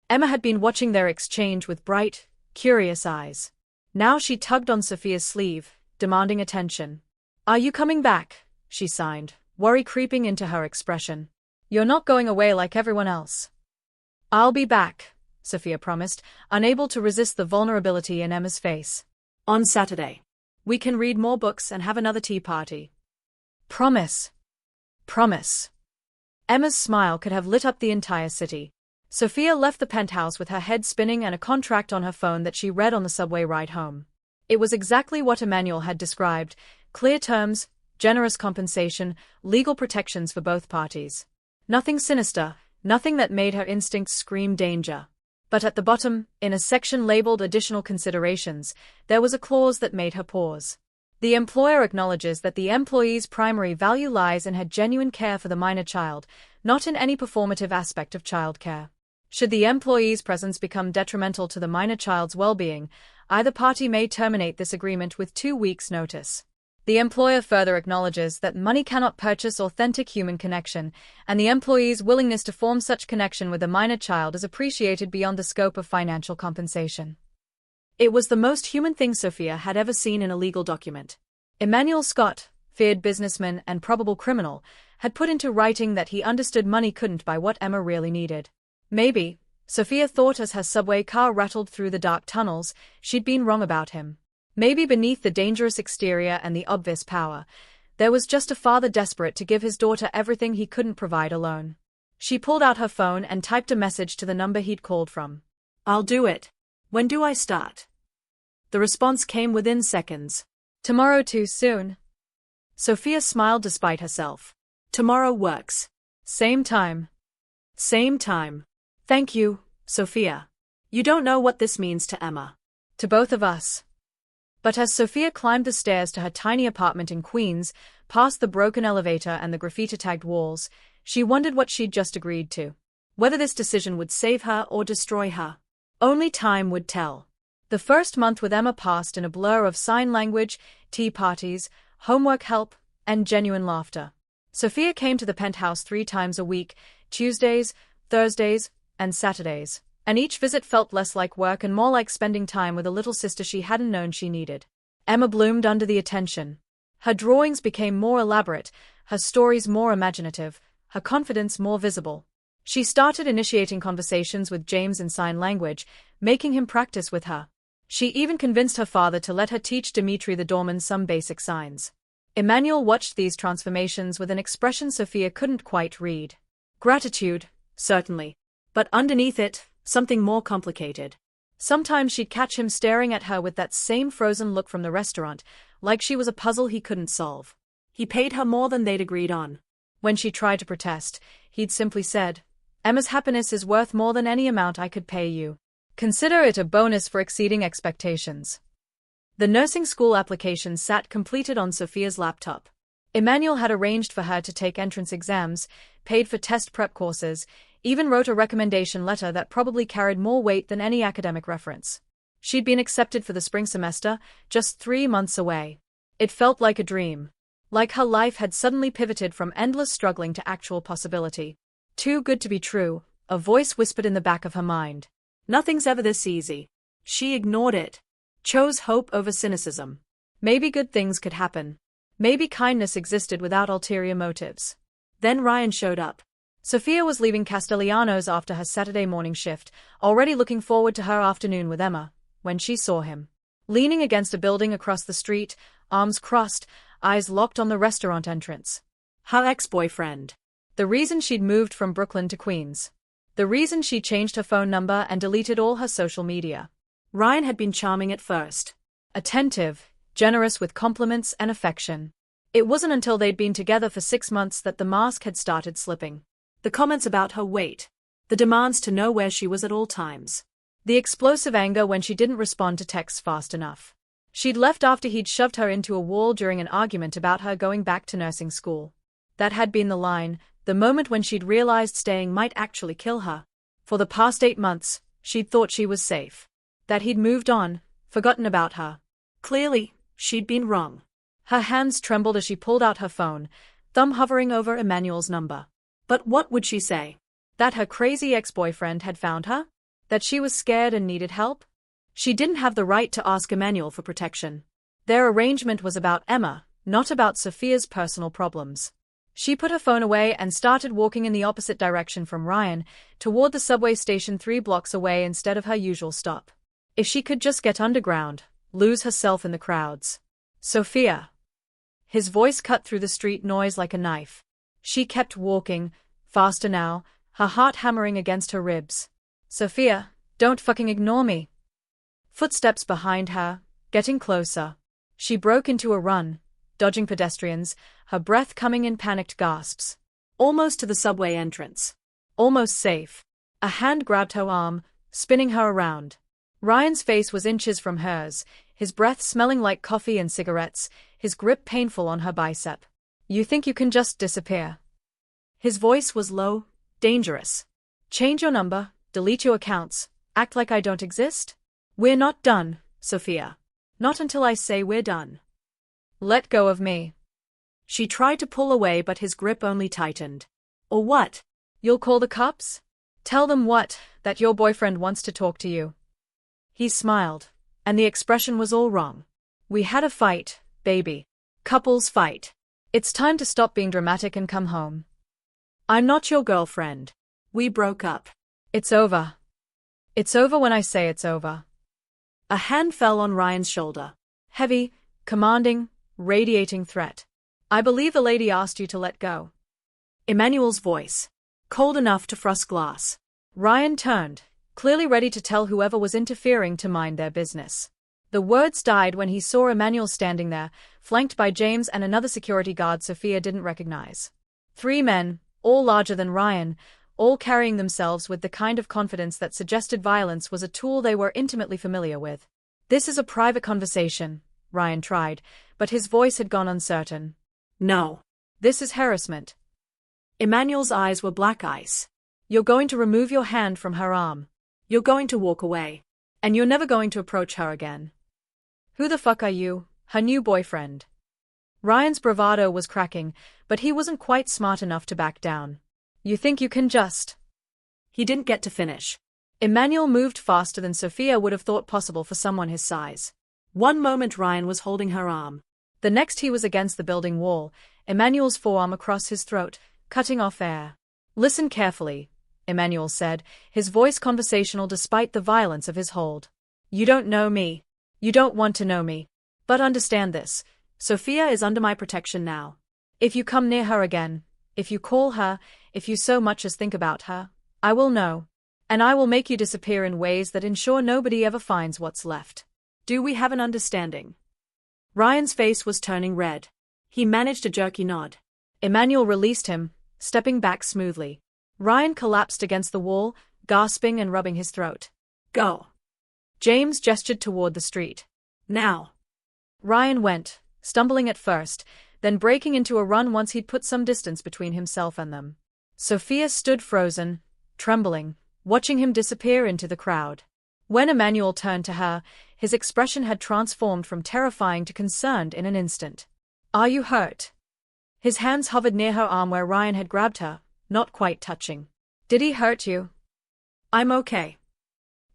Emma had been watching their exchange with bright, curious eyes. Now she tugged on Sophia's sleeve, demanding attention. Are you coming back? She signed, worry creeping into her expression. You're not going away like everyone else. I'll be back, Sophia promised, unable to resist the vulnerability in Emma's face. On Saturday. We can read more books and have another tea party. Promise. Promise. Emma's smile could have lit up the entire city. Sophia left the penthouse with her head spinning and a contract on her phone that she read on the subway ride home. It was exactly what Emmanuel had described: clear terms, generous compensation, legal protections for both parties. Nothing sinister, nothing that made her instincts scream danger. But at the bottom, in a section labeled Additional Considerations, there was a clause that made her pause. The employer acknowledges that the employee's primary value lies in her genuine care for the minor child, not in any performative aspect of childcare. Should the employee's presence become detrimental to the minor child's well-being, either party may terminate this agreement with 2 weeks' notice. The employer further acknowledges that money cannot purchase authentic human connection, and the employee's willingness to form such connection with a minor child is appreciated beyond the scope of financial compensation. It was the most human thing Sophia had ever seen in a legal document. Emmanuel Scott, feared businessman and probable criminal, had put into writing that he understood money couldn't buy what Emma really needed. Maybe, Sophia thought as her subway car rattled through the dark tunnels, she'd been wrong about him. Maybe beneath the dangerous exterior and the obvious power, there was just a father desperate to give his daughter everything he couldn't provide alone. She pulled out her phone and typed a message to the number he'd called from. "I'll do it. When do I start?" The response came within seconds. "Tomorrow too soon." Sophia smiled despite herself. "Tomorrow works. Same time." Same time. "Thank you, Sophia. You don't know what this means to Emma." "To both of us." But as Sophia climbed the stairs to her tiny apartment in Queens, past the broken elevator and the graffiti-tagged walls, she wondered what she'd just agreed to. Whether this decision would save her or destroy her. Only time would tell. The first month with Emma passed in a blur of sign language, tea parties, homework help, and genuine laughter. Sophia came to the penthouse 3 times a week, Tuesdays, Thursdays, and Saturdays, and each visit felt less like work and more like spending time with a little sister she hadn't known she needed. Emma bloomed under the attention. Her drawings became more elaborate, her stories more imaginative, her confidence more visible. She started initiating conversations with James in sign language, making him practice with her. She even convinced her father to let her teach Dimitri the doorman some basic signs. Emmanuel watched these transformations with an expression Sophia couldn't quite read. Gratitude, certainly. But underneath it, something more complicated. Sometimes she'd catch him staring at her with that same frozen look from the restaurant, like she was a puzzle he couldn't solve. He paid her more than they'd agreed on. When she tried to protest, he'd simply said, "Emma's happiness is worth more than any amount I could pay you. Consider it a bonus for exceeding expectations." The nursing school application sat completed on Sophia's laptop. Emmanuel had arranged for her to take entrance exams, paid for test prep courses, even wrote a recommendation letter that probably carried more weight than any academic reference. She'd been accepted for the spring semester, just 3 months away. It felt like a dream. Like her life had suddenly pivoted from endless struggling to actual possibility. Too good to be true, a voice whispered in the back of her mind. Nothing's ever this easy. She ignored it. Chose hope over cynicism. Maybe good things could happen. Maybe kindness existed without ulterior motives. Then Ryan showed up. Sophia was leaving Castellano's after her Saturday morning shift, already looking forward to her afternoon with Emma, when she saw him. Leaning against a building across the street, arms crossed, eyes locked on the restaurant entrance. Her ex-boyfriend. The reason she'd moved from Brooklyn to Queens. The reason she changed her phone number and deleted all her social media. Ryan had been charming at first. Attentive, generous with compliments and affection. It wasn't until they'd been together for 6 months that the mask had started slipping. The comments about her weight. The demands to know where she was at all times. The explosive anger when she didn't respond to texts fast enough. She'd left after he'd shoved her into a wall during an argument about her going back to nursing school. That had been the line, the moment when she'd realized staying might actually kill her. For the past 8 months, she'd thought she was safe. That he'd moved on, forgotten about her. Clearly, she'd been wrong. Her hands trembled as she pulled out her phone, thumb hovering over Emmanuel's number. But what would she say? That her crazy ex-boyfriend had found her? That she was scared and needed help? She didn't have the right to ask Emmanuel for protection. Their arrangement was about Emma, not about Sophia's personal problems. She put her phone away and started walking in the opposite direction from Ryan, toward the subway station 3 blocks away instead of her usual stop. If she could just get underground, lose herself in the crowds. Sophia. His voice cut through the street noise like a knife. She kept walking, faster now, her heart hammering against her ribs. Sophia, don't fucking ignore me. Footsteps behind her, getting closer. She broke into a run, dodging pedestrians, her breath coming in panicked gasps. Almost to the subway entrance. Almost safe. A hand grabbed her arm, spinning her around. Ryan's face was inches from hers, his breath smelling like coffee and cigarettes, his grip painful on her bicep. You think you can just disappear? His voice was low, dangerous. Change your number, delete your accounts, act like I don't exist? We're not done, Sophia. Not until I say we're done. Let go of me. She tried to pull away, but his grip only tightened. Or what? You'll call the cops? Tell them what? That your boyfriend wants to talk to you. He smiled, and the expression was all wrong. We had a fight, baby. Couples fight. It's time to stop being dramatic and come home. I'm not your girlfriend. We broke up. It's over. It's over when I say it's over. A hand fell on Ryan's shoulder. Heavy, commanding, radiating threat. I believe the lady asked you to let go. Emmanuel's voice, cold enough to frost glass. Ryan turned, clearly ready to tell whoever was interfering to mind their business. The words died when he saw Emmanuel standing there, flanked by James and another security guard Sophia didn't recognize. 3 men, all larger than Ryan, all carrying themselves with the kind of confidence that suggested violence was a tool they were intimately familiar with. This is a private conversation, Ryan tried, but his voice had gone uncertain. No. This is harassment. Emmanuel's eyes were black ice. You're going to remove your hand from her arm. You're going to walk away. And you're never going to approach her again. Who the fuck are you, her new boyfriend? Ryan's bravado was cracking, but he wasn't quite smart enough to back down. You think you can just… He didn't get to finish. Emmanuel moved faster than Sophia would have thought possible for someone his size. One moment Ryan was holding her arm. The next he was against the building wall, Emmanuel's forearm across his throat, cutting off air. Listen carefully, Emmanuel said, his voice conversational despite the violence of his hold. You don't know me. You don't want to know me. But understand this, Sophia is under my protection now. If you come near her again, if you call her, if you so much as think about her, I will know. And I will make you disappear in ways that ensure nobody ever finds what's left. Do we have an understanding? Ryan's face was turning red. He managed a jerky nod. Emmanuel released him, stepping back smoothly. Ryan collapsed against the wall, gasping and rubbing his throat. Go. James gestured toward the street. Now. Ryan went, stumbling at first, then breaking into a run once he'd put some distance between himself and them. Sophia stood frozen, trembling, watching him disappear into the crowd. When Emmanuel turned to her, his expression had transformed from terrifying to concerned in an instant. Are you hurt? His hands hovered near her arm where Ryan had grabbed her, not quite touching. Did he hurt you? I'm okay.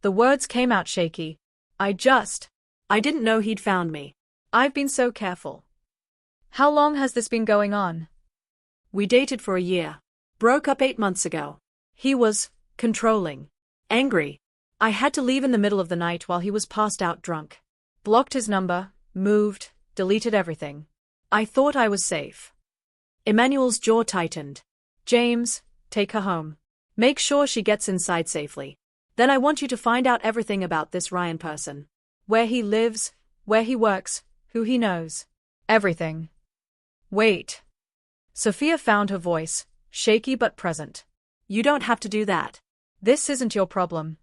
The words came out shaky. I didn't know he'd found me. I've been so careful. How long has this been going on? We dated for a year. Broke up 8 months ago. He was controlling. Angry. I had to leave in the middle of the night while he was passed out drunk. Blocked his number, moved, deleted everything. I thought I was safe. Emmanuel's jaw tightened. James, take her home. Make sure she gets inside safely. Then I want you to find out everything about this Ryan person. Where he lives, where he works, who he knows. Everything. Wait. Sophia found her voice, shaky but present. You don't have to do that. This isn't your problem.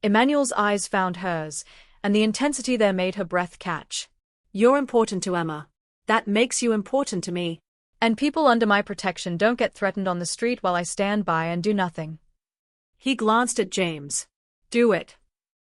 Emmanuel's eyes found hers, and the intensity there made her breath catch. You're important to Emma. That makes you important to me. And people under my protection don't get threatened on the street while I stand by and do nothing. He glanced at James. Do it.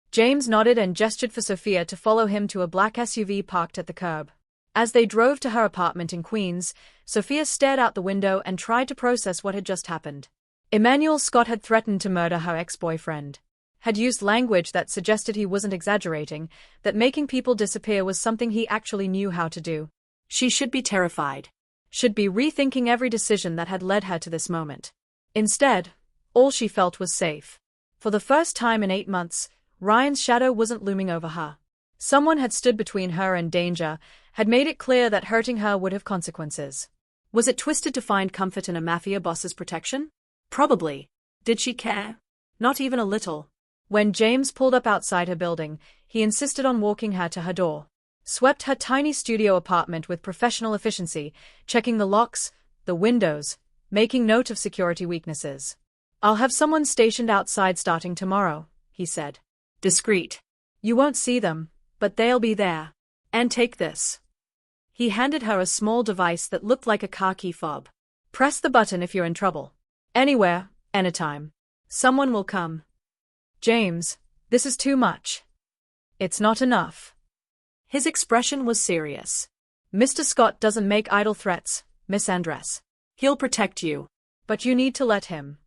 James nodded and gestured for Sophia to follow him to a black SUV parked at the curb. As they drove to her apartment in Queens, Sophia stared out the window and tried to process what had just happened. Emmanuel Scott had threatened to murder her ex-boyfriend. Had used language that suggested he wasn't exaggerating, that making people disappear was something he actually knew how to do. She should be terrified. Should be rethinking every decision that had led her to this moment. Instead, all she felt was safe. For the first time in 8 months, Ryan's shadow wasn't looming over her. Someone had stood between her and danger, had made it clear that hurting her would have consequences. Was it twisted to find comfort in a mafia boss's protection? Probably. Did she care? Not even a little. When James pulled up outside her building, he insisted on walking her to her door. Swept her tiny studio apartment with professional efficiency, checking the locks, the windows, making note of security weaknesses. I'll have someone stationed outside starting tomorrow, he said. Discreet. You won't see them, but they'll be there. And take this. He handed her a small device that looked like a car key fob. Press the button if you're in trouble. Anywhere, anytime. Someone will come. James, this is too much. It's not enough. His expression was serious. Mr. Scott doesn't make idle threats, Miss Andres. He'll protect you. But you need to let him.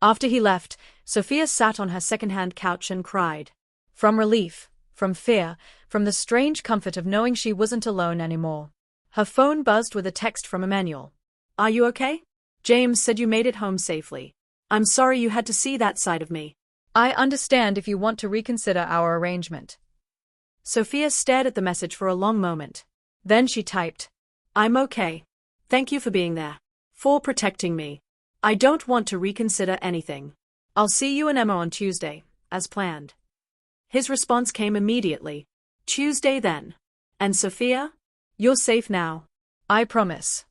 After he left, Sophia sat on her second-hand couch and cried. From relief, from fear, from the strange comfort of knowing she wasn't alone anymore. Her phone buzzed with a text from Emmanuel. Are you okay? James said you made it home safely. I'm sorry you had to see that side of me. I understand if you want to reconsider our arrangement. Sophia stared at the message for a long moment. Then she typed. I'm okay. Thank you for being there. For protecting me. I don't want to reconsider anything. I'll see you and Emma on Tuesday, as planned. His response came immediately. Tuesday then. And Sophia? You're safe now. I promise.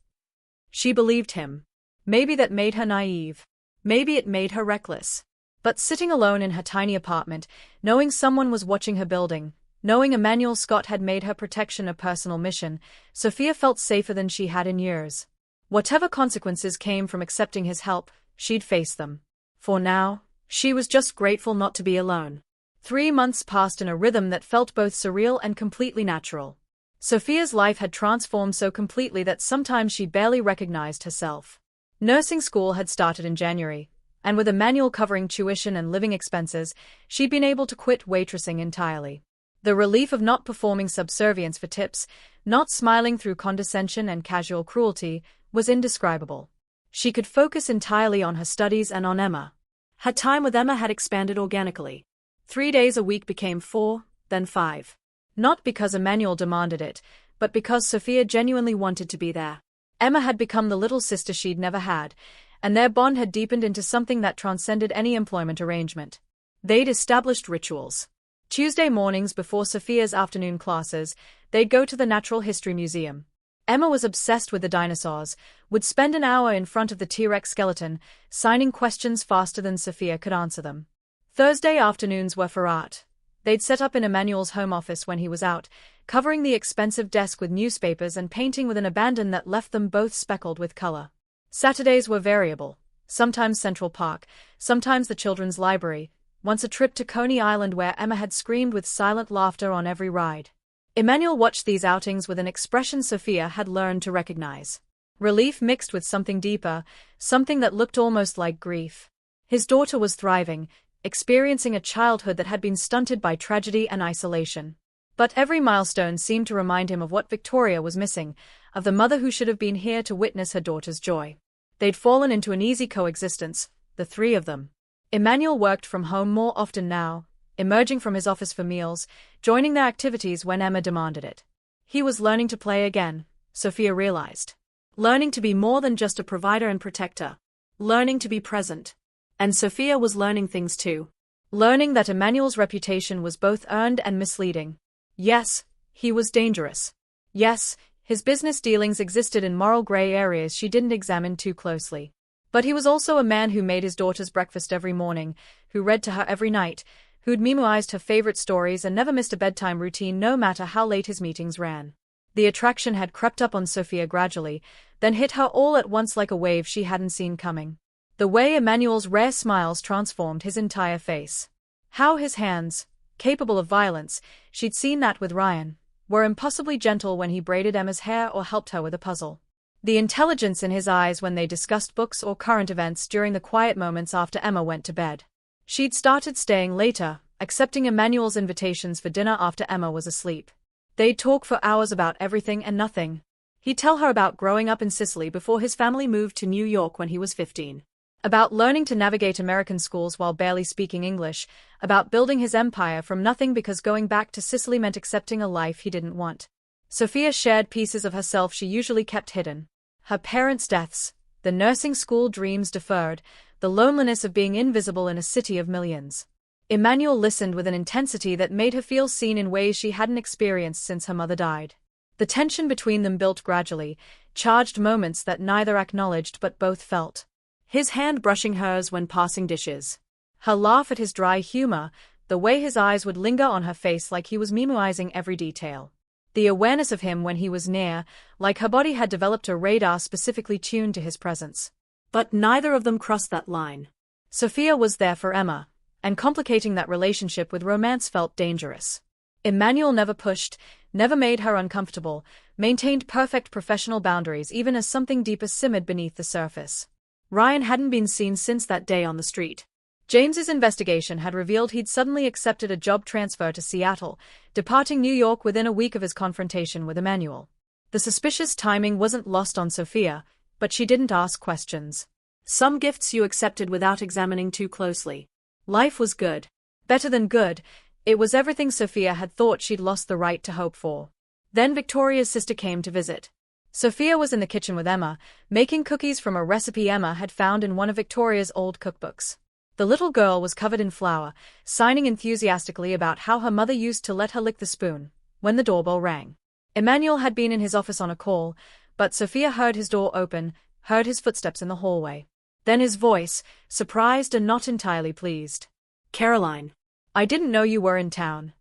She believed him. Maybe that made her naive. Maybe it made her reckless. But sitting alone in her tiny apartment, knowing someone was watching her building, knowing Emmanuel Scott had made her protection a personal mission, Sophia felt safer than she had in years. Whatever consequences came from accepting his help, she'd face them. For now, she was just grateful not to be alone. 3 months passed in a rhythm that felt both surreal and completely natural. Sophia's life had transformed so completely that sometimes she barely recognized herself. Nursing school had started in January, and with Emmanuel covering tuition and living expenses, she'd been able to quit waitressing entirely. The relief of not performing subservience for tips, not smiling through condescension and casual cruelty, was indescribable. She could focus entirely on her studies and on Emma. Her time with Emma had expanded organically. 3 days a week became 4, then 5. Not because Emmanuel demanded it, but because Sophia genuinely wanted to be there. Emma had become the little sister she'd never had, and their bond had deepened into something that transcended any employment arrangement. They'd established rituals. Tuesday mornings before Sophia's afternoon classes, they'd go to the Natural History Museum. Emma was obsessed with the dinosaurs, would spend an hour in front of the T-Rex skeleton, signing questions faster than Sophia could answer them. Thursday afternoons were for art. They'd set up in Emmanuel's home office when he was out, covering the expensive desk with newspapers and painting with an abandon that left them both speckled with color. Saturdays were variable, sometimes Central Park, sometimes the Children's Library, once a trip to Coney Island where Emma had screamed with silent laughter on every ride. Emmanuel watched these outings with an expression Sophia had learned to recognize. Relief mixed with something deeper, something that looked almost like grief. His daughter was thriving, experiencing a childhood that had been stunted by tragedy and isolation. But every milestone seemed to remind him of what Victoria was missing, of the mother who should have been here to witness her daughter's joy. They'd fallen into an easy coexistence, the three of them. Emmanuel worked from home more often now, emerging from his office for meals, joining their activities when Emma demanded it. He was learning to play again, Sophia realized. Learning to be more than just a provider and protector. Learning to be present. And Sophia was learning things too. Learning that Emmanuel's reputation was both earned and misleading. Yes, he was dangerous. Yes, his business dealings existed in moral gray areas she didn't examine too closely. But he was also a man who made his daughter's breakfast every morning, who read to her every night, who'd memorized her favorite stories and never missed a bedtime routine no matter how late his meetings ran. The attraction had crept up on Sophia gradually, then hit her all at once like a wave she hadn't seen coming. The way Emmanuel's rare smiles transformed his entire face. How his hands, capable of violence, she'd seen that with Ryan, were impossibly gentle when he braided Emma's hair or helped her with a puzzle. The intelligence in his eyes when they discussed books or current events during the quiet moments after Emma went to bed. She'd started staying later, accepting Emmanuel's invitations for dinner after Emma was asleep. They'd talk for hours about everything and nothing. He'd tell her about growing up in Sicily before his family moved to New York when he was 15. About learning to navigate American schools while barely speaking English, about building his empire from nothing because going back to Sicily meant accepting a life he didn't want. Sophia shared pieces of herself she usually kept hidden. Her parents' deaths, the nursing school dreams deferred, the loneliness of being invisible in a city of millions. Emmanuel listened with an intensity that made her feel seen in ways she hadn't experienced since her mother died. The tension between them built gradually, charged moments that neither acknowledged but both felt. His hand brushing hers when passing dishes. Her laugh at his dry humor, the way his eyes would linger on her face like he was memorizing every detail. The awareness of him when he was near, like her body had developed a radar specifically tuned to his presence. But neither of them crossed that line. Sophia was there for Emma, and complicating that relationship with romance felt dangerous. Emmanuel never pushed, never made her uncomfortable, maintained perfect professional boundaries even as something deeper simmered beneath the surface. Ryan hadn't been seen since that day on the street. James's investigation had revealed he'd suddenly accepted a job transfer to Seattle, departing New York within a week of his confrontation with Emmanuel. The suspicious timing wasn't lost on Sophia, but she didn't ask questions. Some gifts you accepted without examining too closely. Life was good. Better than good, it was everything Sophia had thought she'd lost the right to hope for. Then Victoria's sister came to visit. Sophia was in the kitchen with Emma, making cookies from a recipe Emma had found in one of Victoria's old cookbooks. The little girl was covered in flour, signing enthusiastically about how her mother used to let her lick the spoon, when the doorbell rang. Emmanuel had been in his office on a call, but Sophia heard his door open, heard his footsteps in the hallway. Then his voice, surprised and not entirely pleased. Caroline. I didn't know you were in town.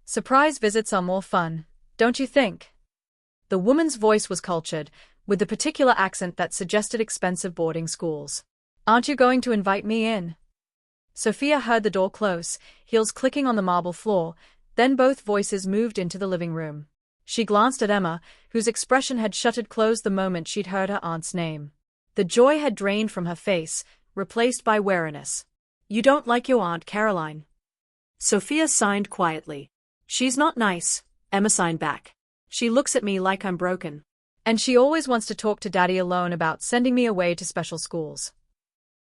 Surprise visits are more fun, don't you think? The woman's voice was cultured, with the particular accent that suggested expensive boarding schools. Aren't you going to invite me in? Sophia heard the door close, heels clicking on the marble floor, then both voices moved into the living room. She glanced at Emma, whose expression had shuttered closed the moment she'd heard her aunt's name. The joy had drained from her face, replaced by wariness. You don't like your Aunt Caroline. Sophia signed quietly. She's not nice, Emma signed back. She looks at me like I'm broken. And she always wants to talk to Daddy alone about sending me away to special schools.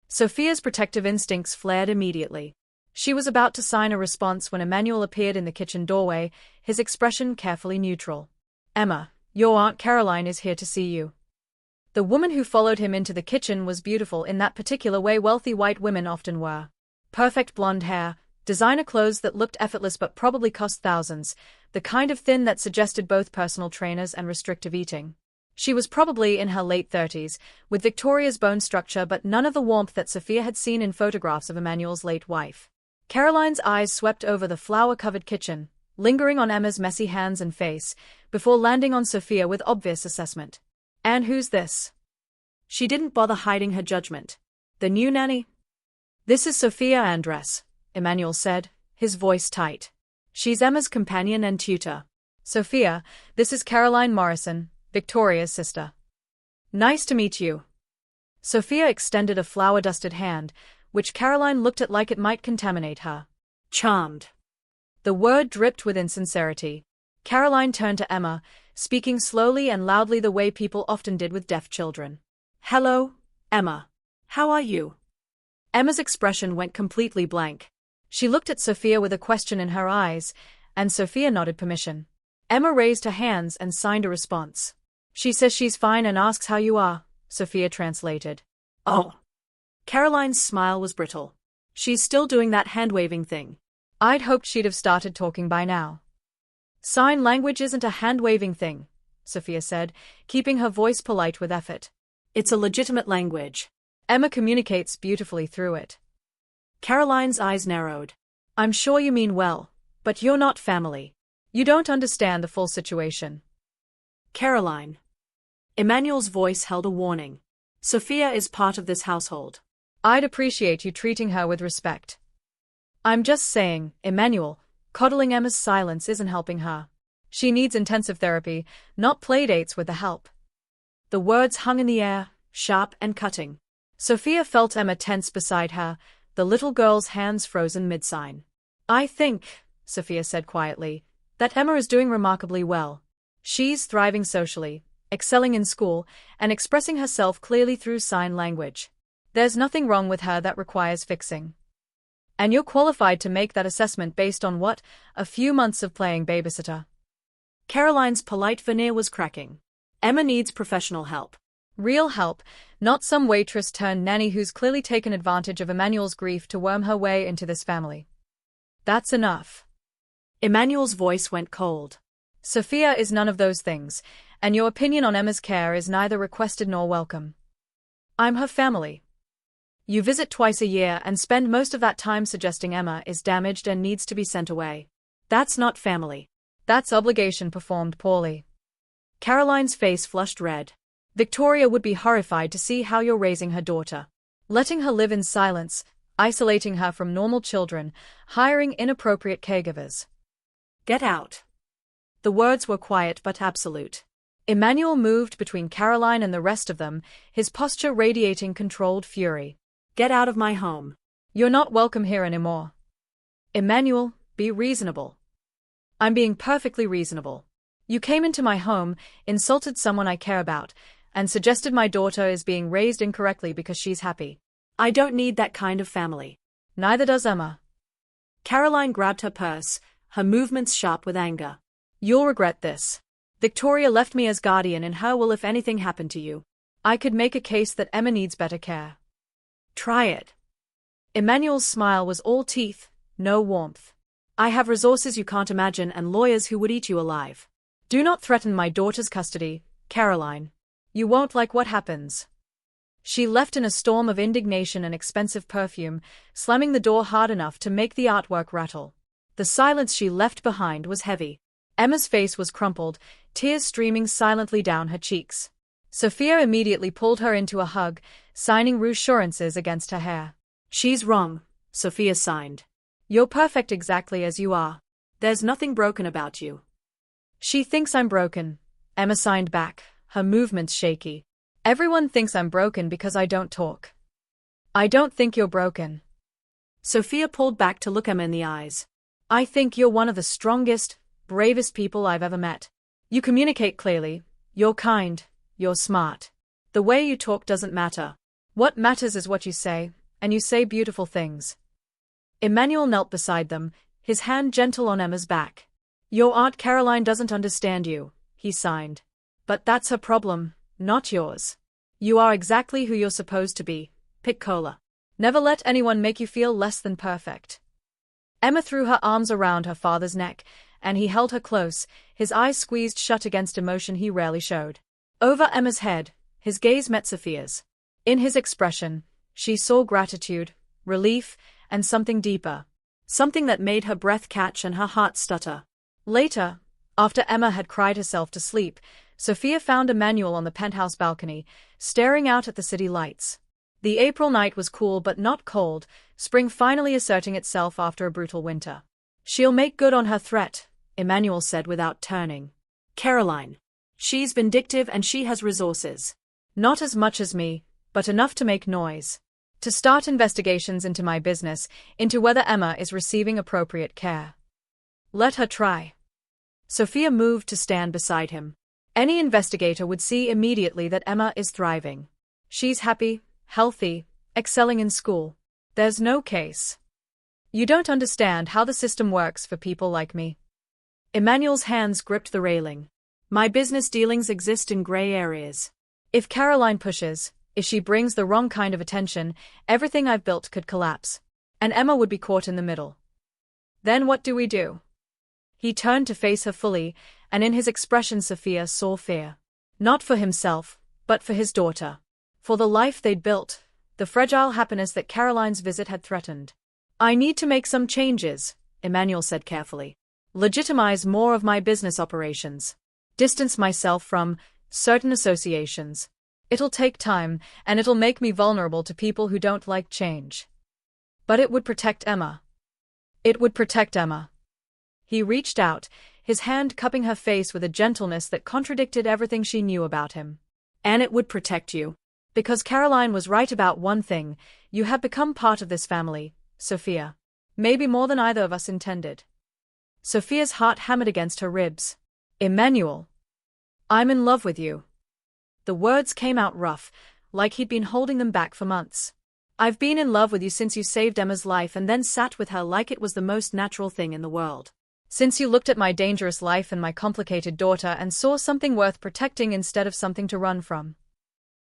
Sophia's protective instincts flared immediately. She was about to sign a response when Emmanuel appeared in the kitchen doorway, his expression carefully neutral. Emma, your Aunt Caroline is here to see you. The woman who followed him into the kitchen was beautiful in that particular way wealthy white women often were. Perfect blonde hair, designer clothes that looked effortless but probably cost thousands, the kind of thin that suggested both personal trainers and restrictive eating. She was probably in her late 30s, with Victoria's bone structure but none of the warmth that Sophia had seen in photographs of Emmanuel's late wife. Caroline's eyes swept over the flour-covered kitchen, lingering on Emma's messy hands and face, before landing on Sophia with obvious assessment. And who's this? She didn't bother hiding her judgment. The new nanny? This is Sophia Andres, Emmanuel said, his voice tight. She's Emma's companion and tutor. Sophia, this is Caroline Morrison, Victoria's sister. Nice to meet you. Sophia extended a flour-dusted hand, which Caroline looked at like it might contaminate her. Charmed. The word dripped with insincerity. Caroline turned to Emma, speaking slowly and loudly the way people often did with deaf children. Hello, Emma. How are you? Emma's expression went completely blank. She looked at Sophia with a question in her eyes, and Sophia nodded permission. Emma raised her hands and signed a response. She says she's fine and asks how you are, Sophia translated. Oh. Caroline's smile was brittle. She's still doing that hand-waving thing. I'd hoped she'd have started talking by now. Sign language isn't a hand-waving thing, Sophia said, keeping her voice polite with effort. It's a legitimate language. Emma communicates beautifully through it. Caroline's eyes narrowed. I'm sure you mean well, but you're not family. You don't understand the full situation. Caroline. Emmanuel's voice held a warning. Sophia is part of this household. I'd appreciate you treating her with respect. I'm just saying, Emmanuel, coddling Emma's silence isn't helping her. She needs intensive therapy, not playdates with the help. The words hung in the air, sharp and cutting. Sophia felt Emma tense beside her, the little girl's hands frozen mid-sign. I think, Sophia said quietly, that Emma is doing remarkably well. She's thriving socially, excelling in school, and expressing herself clearly through sign language. There's nothing wrong with her that requires fixing. And you're qualified to make that assessment based on what? A few months of playing babysitter. Caroline's polite veneer was cracking. Emma needs professional help. Real help, not some waitress turned nanny who's clearly taken advantage of Emmanuel's grief to worm her way into this family. That's enough. Emmanuel's voice went cold. Sophia is none of those things, and your opinion on Emma's care is neither requested nor welcome. I'm her family. You visit twice a year and spend most of that time suggesting Emma is damaged and needs to be sent away. That's not family. That's obligation performed poorly. Caroline's face flushed red. Victoria would be horrified to see how you're raising her daughter. Letting her live in silence, isolating her from normal children, hiring inappropriate caregivers. Get out. The words were quiet but absolute. Emmanuel moved between Caroline and the rest of them, his posture radiating controlled fury. Get out of my home. You're not welcome here anymore. Emmanuel, be reasonable. I'm being perfectly reasonable. You came into my home, insulted someone I care about, and suggested my daughter is being raised incorrectly because she's happy. I don't need that kind of family. Neither does Emma. Caroline grabbed her purse, her movements sharp with anger. You'll regret this. Victoria left me as guardian and her will if anything happened to you. I could make a case that Emma needs better care. Try it. Emmanuel's smile was all teeth, no warmth. I have resources you can't imagine and lawyers who would eat you alive. Do not threaten my daughter's custody, Caroline. You won't like what happens. She left in a storm of indignation and expensive perfume, slamming the door hard enough to make the artwork rattle. The silence she left behind was heavy. Emma's face was crumpled, tears streaming silently down her cheeks. Sophia immediately pulled her into a hug, signing reassurances against her hair. She's wrong, Sophia signed. You're perfect exactly as you are. There's nothing broken about you. She thinks I'm broken, Emma signed back, her movements shaky. Everyone thinks I'm broken because I don't talk. I don't think you're broken. Sophia pulled back to look Emma in the eyes. I think you're one of the strongest, bravest people I've ever met. You communicate clearly, you're kind, you're smart. The way you talk doesn't matter. What matters is what you say, and you say beautiful things. Emmanuel knelt beside them, his hand gentle on Emma's back. Your Aunt Caroline doesn't understand you, he signed. But that's her problem, not yours. You are exactly who you're supposed to be, Piccola. Never let anyone make you feel less than perfect. Emma threw her arms around her father's neck, and he held her close, his eyes squeezed shut against emotion he rarely showed. Over Emma's head, his gaze met Sophia's. In his expression, she saw gratitude, relief, and something deeper. Something that made her breath catch and her heart stutter. Later, after Emma had cried herself to sleep, Sophia found Emmanuel on the penthouse balcony, staring out at the city lights. The April night was cool but not cold, spring finally asserting itself after a brutal winter. She'll make good on her threat, Emmanuel said without turning. Caroline. She's vindictive and she has resources. Not as much as me, but enough to make noise. To start investigations into my business, into whether Emma is receiving appropriate care. Let her try. Sophia moved to stand beside him. Any investigator would see immediately that Emma is thriving. She's happy, healthy, excelling in school. There's no case. You don't understand how the system works for people like me. Emmanuel's hands gripped the railing. My business dealings exist in gray areas. If Caroline pushes, if she brings the wrong kind of attention, everything I've built could collapse. And Emma would be caught in the middle. Then what do we do? He turned to face her fully, and in his expression Sophia saw fear. Not for himself, but for his daughter. For the life they'd built, the fragile happiness that Caroline's visit had threatened. I need to make some changes, Emmanuel said carefully. Legitimize more of my business operations. Distance myself from certain associations. It'll take time, and it'll make me vulnerable to people who don't like change. But it would protect Emma. It would protect Emma. He reached out, his hand cupping her face with a gentleness that contradicted everything she knew about him. And it would protect you. Because Caroline was right about one thing, you have become part of this family, Sophia. Maybe more than either of us intended. Sophia's heart hammered against her ribs. Emmanuel. I'm in love with you. The words came out rough, like he'd been holding them back for months. I've been in love with you since you saved Emma's life and then sat with her like it was the most natural thing in the world. Since you looked at my dangerous life and my complicated daughter and saw something worth protecting instead of something to run from.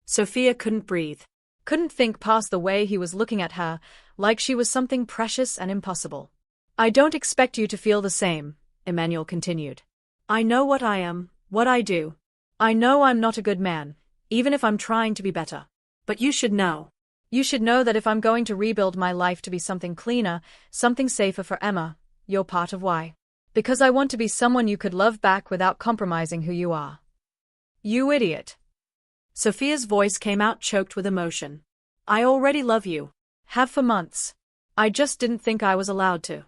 Sophia couldn't breathe. Couldn't think past the way he was looking at her, like she was something precious and impossible. I don't expect you to feel the same, Emmanuel continued. I know what I am, what I do. I know I'm not a good man, even if I'm trying to be better. But you should know. You should know that if I'm going to rebuild my life to be something cleaner, something safer for Emma, you're part of why. Because I want to be someone you could love back without compromising who you are. You idiot. Sophia's voice came out choked with emotion. I already love you. Have for months. I just didn't think I was allowed to.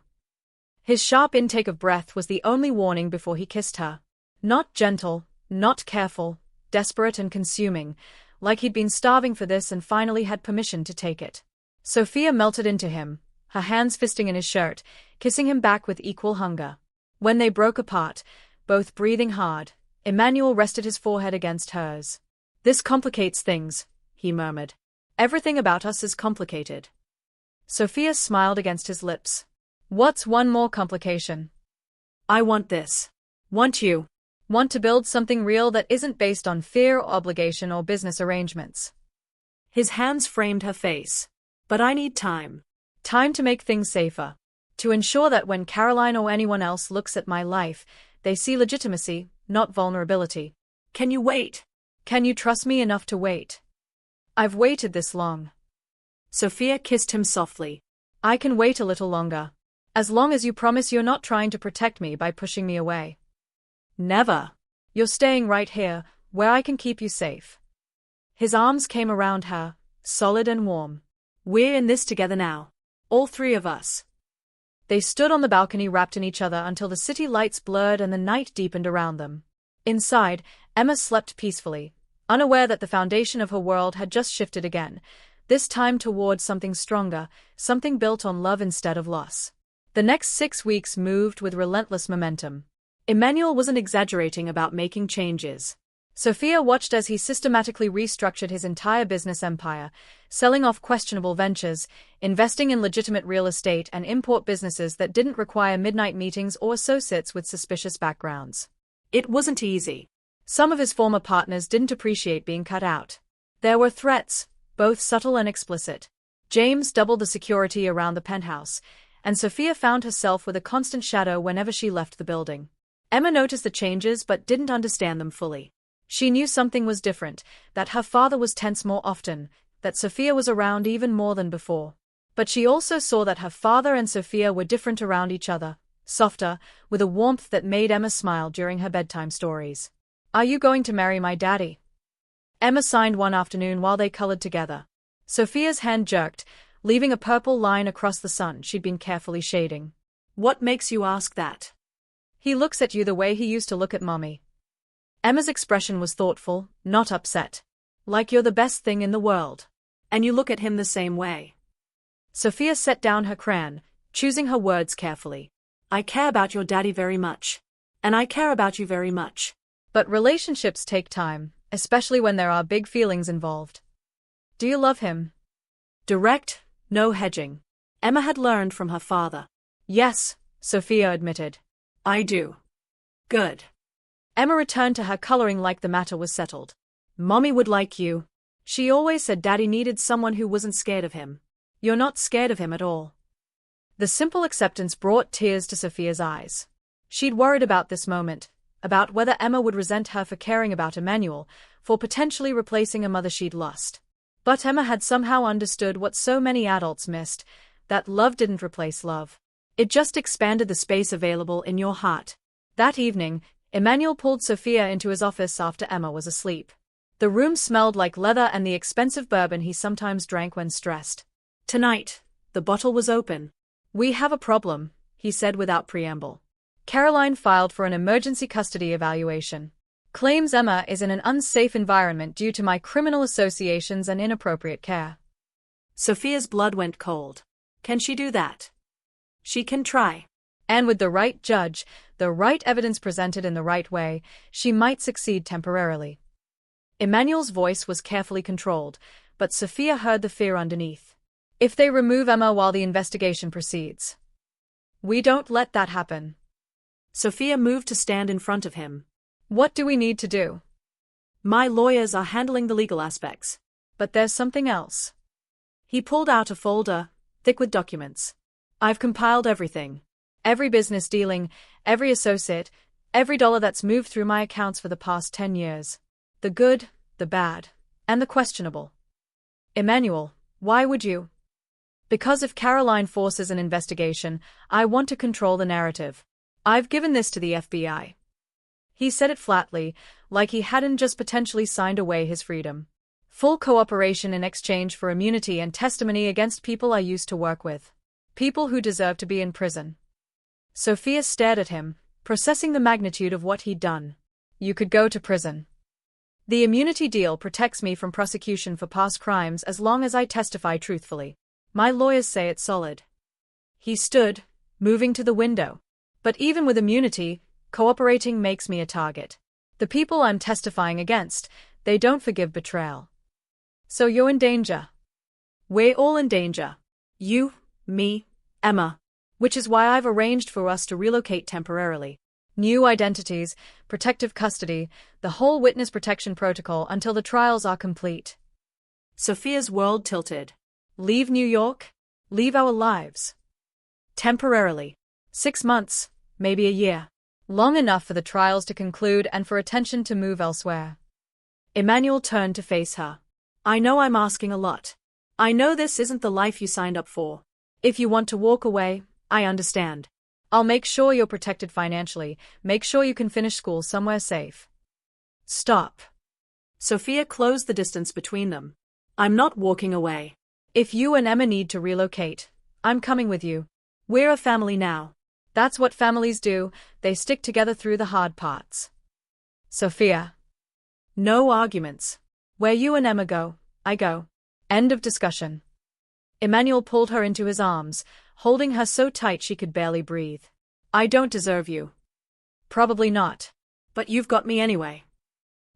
His sharp intake of breath was the only warning before he kissed her. Not gentle, Not careful, desperate and consuming, like he'd been starving for this and finally had permission to take it. Sophia melted into him, her hands fisting in his shirt, kissing him back with equal hunger. When they broke apart, both breathing hard, Emmanuel rested his forehead against hers. "This complicates things," he murmured. "Everything about us is complicated." Sophia smiled against his lips. "What's one more complication?" "I want this. Want you. Want to build something real that isn't based on fear or obligation or business arrangements." His hands framed her face. "But I need time." "Time to make things safer. To ensure that when Caroline or anyone else looks at my life, they see legitimacy, not vulnerability." "Can you wait?" "Can you trust me enough to wait?" "I've waited this long." Sophia kissed him softly. "I can wait a little longer. As long as you promise you're not trying to protect me by pushing me away." "Never." "You're staying right here, where I can keep you safe." His arms came around her, solid and warm. "We're in this together now. All three of us." They stood on the balcony wrapped in each other until the city lights blurred and the night deepened around them. Inside, Emma slept peacefully, unaware that the foundation of her world had just shifted again, this time toward something stronger, something built on love instead of loss. The next 6 weeks moved with relentless momentum. Emmanuel wasn't exaggerating about making changes. Sophia watched as he systematically restructured his entire business empire, selling off questionable ventures, investing in legitimate real estate and import businesses that didn't require midnight meetings or associates with suspicious backgrounds. It wasn't easy. Some of his former partners didn't appreciate being cut out. There were threats, both subtle and explicit. James doubled the security around the penthouse, and Sophia found herself with a constant shadow whenever she left the building. Emma noticed the changes but didn't understand them fully. She knew something was different, that her father was tense more often, that Sophia was around even more than before. But she also saw that her father and Sophia were different around each other, softer, with a warmth that made Emma smile during her bedtime stories. "Are you going to marry my daddy?" Emma signed one afternoon while they colored together. Sophia's hand jerked, leaving a purple line across the sun she'd been carefully shading. "What makes you ask that?" "He looks at you the way he used to look at Mommy." Emma's expression was thoughtful, not upset. "Like you're the best thing in the world." "And you look at him the same way." Sophia set down her crayon, choosing her words carefully. "I care about your daddy very much. And I care about you very much." But relationships take time, especially when there are big feelings involved. "Do you love him?" Direct, no hedging. Emma had learned from her father. "Yes," Sophia admitted. "I do." "Good." Emma returned to her coloring like the matter was settled. "Mommy would like you. She always said Daddy needed someone who wasn't scared of him. You're not scared of him at all." The simple acceptance brought tears to Sophia's eyes. She'd worried about this moment, about whether Emma would resent her for caring about Emmanuel, for potentially replacing a mother she'd lost. But Emma had somehow understood what so many adults missed, that love didn't replace love. It just expanded the space available in your heart. That evening, Emmanuel pulled Sophia into his office after Emma was asleep. The room smelled like leather and the expensive bourbon he sometimes drank when stressed. "Tonight, the bottle was open." "We have a problem," he said without preamble. "Caroline filed for an emergency custody evaluation. Claims Emma is in an unsafe environment due to my criminal associations and inappropriate care." Sophia's blood went cold. "Can she do that?" "She can try. And with the right judge, the right evidence presented in the right way, she might succeed temporarily." Emmanuel's voice was carefully controlled, but Sophia heard the fear underneath. "If they remove Emma while the investigation proceeds." "We don't let that happen." Sophia moved to stand in front of him. "What do we need to do?" "My lawyers are handling the legal aspects." "But there's something else." He pulled out a folder, thick with documents. "I've compiled everything. Every business dealing, every associate, every dollar that's moved through my accounts for the past 10 years. The good, the bad, and the questionable." "Emmanuel, why would you?" "Because if Caroline forces an investigation, I want to control the narrative. I've given this to the FBI." He said it flatly, like he hadn't just potentially signed away his freedom. "Full cooperation in exchange for immunity and testimony against people I used to work with. People who deserve to be in prison." Sophia stared at him, processing the magnitude of what he'd done. You could go to prison. The immunity deal protects me from prosecution for past crimes as long as I testify truthfully. My lawyers say it's solid. He stood, moving to the window. But even with immunity, cooperating makes me a target. The people I'm testifying against, they don't forgive betrayal. So you're in danger. We're all in danger. You, me, Emma. Which is why I've arranged for us to relocate temporarily. New identities, protective custody, the whole witness protection protocol until the trials are complete. Sophia's world tilted. Leave New York? Leave our lives. Temporarily. 6 months, maybe a year. Long enough for the trials to conclude and for attention to move elsewhere. Emmanuel turned to face her. I know I'm asking a lot. I know this isn't the life you signed up for. If you want to walk away, I understand. I'll make sure you're protected financially, make sure you can finish school somewhere safe. Stop. Sophia closed the distance between them. I'm not walking away. If you and Emma need to relocate, I'm coming with you. We're a family now. That's what families do, they stick together through the hard parts. Sophia. No arguments. Where you and Emma go, I go. End of discussion. Emmanuel pulled her into his arms, holding her so tight she could barely breathe. I don't deserve you. Probably not. But you've got me anyway.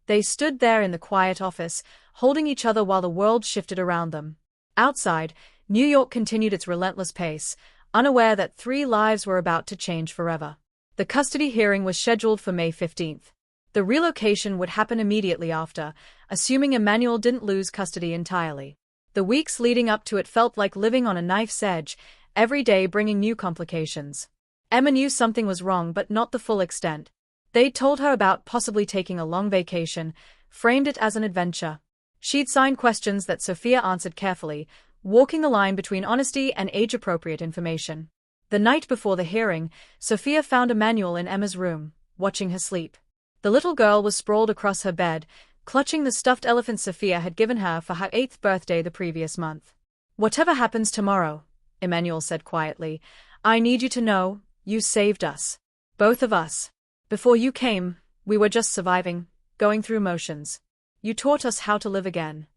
They stood there in the quiet office, holding each other while the world shifted around them. Outside, New York continued its relentless pace, unaware that 3 lives were about to change forever. The custody hearing was scheduled for May 15th. The relocation would happen immediately after, assuming Emmanuel didn't lose custody entirely. The weeks leading up to it felt like living on a knife's edge, every day bringing new complications. Emma knew something was wrong but not the full extent. They'd told her about possibly taking a long vacation, framed it as an adventure. She'd signed questions that Sophia answered carefully, walking the line between honesty and age-appropriate information. The night before the hearing, Sophia found Emmanuel in Emma's room, watching her sleep. The little girl was sprawled across her bed, clutching the stuffed elephant Sophia had given her for her 8th birthday the previous month. Whatever happens tomorrow, Emmanuel said quietly, I need you to know, you saved us. Both of us. Before you came, we were just surviving, going through motions. You taught us how to live again.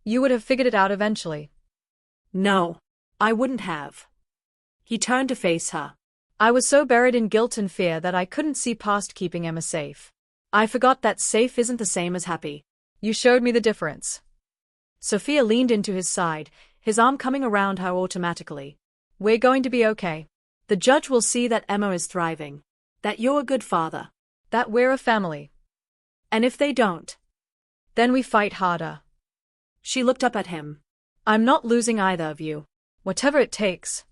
You would have figured it out eventually. No, I wouldn't have. He turned to face her. I was so buried in guilt and fear that I couldn't see past keeping Emma safe. I forgot that safe isn't the same as happy. You showed me the difference. Sophia leaned into his side, his arm coming around her automatically. We're going to be okay. The judge will see that Emma is thriving. That you're a good father. That we're a family. And if they don't? Then we fight harder. She looked up at him. I'm not losing either of you. Whatever it takes.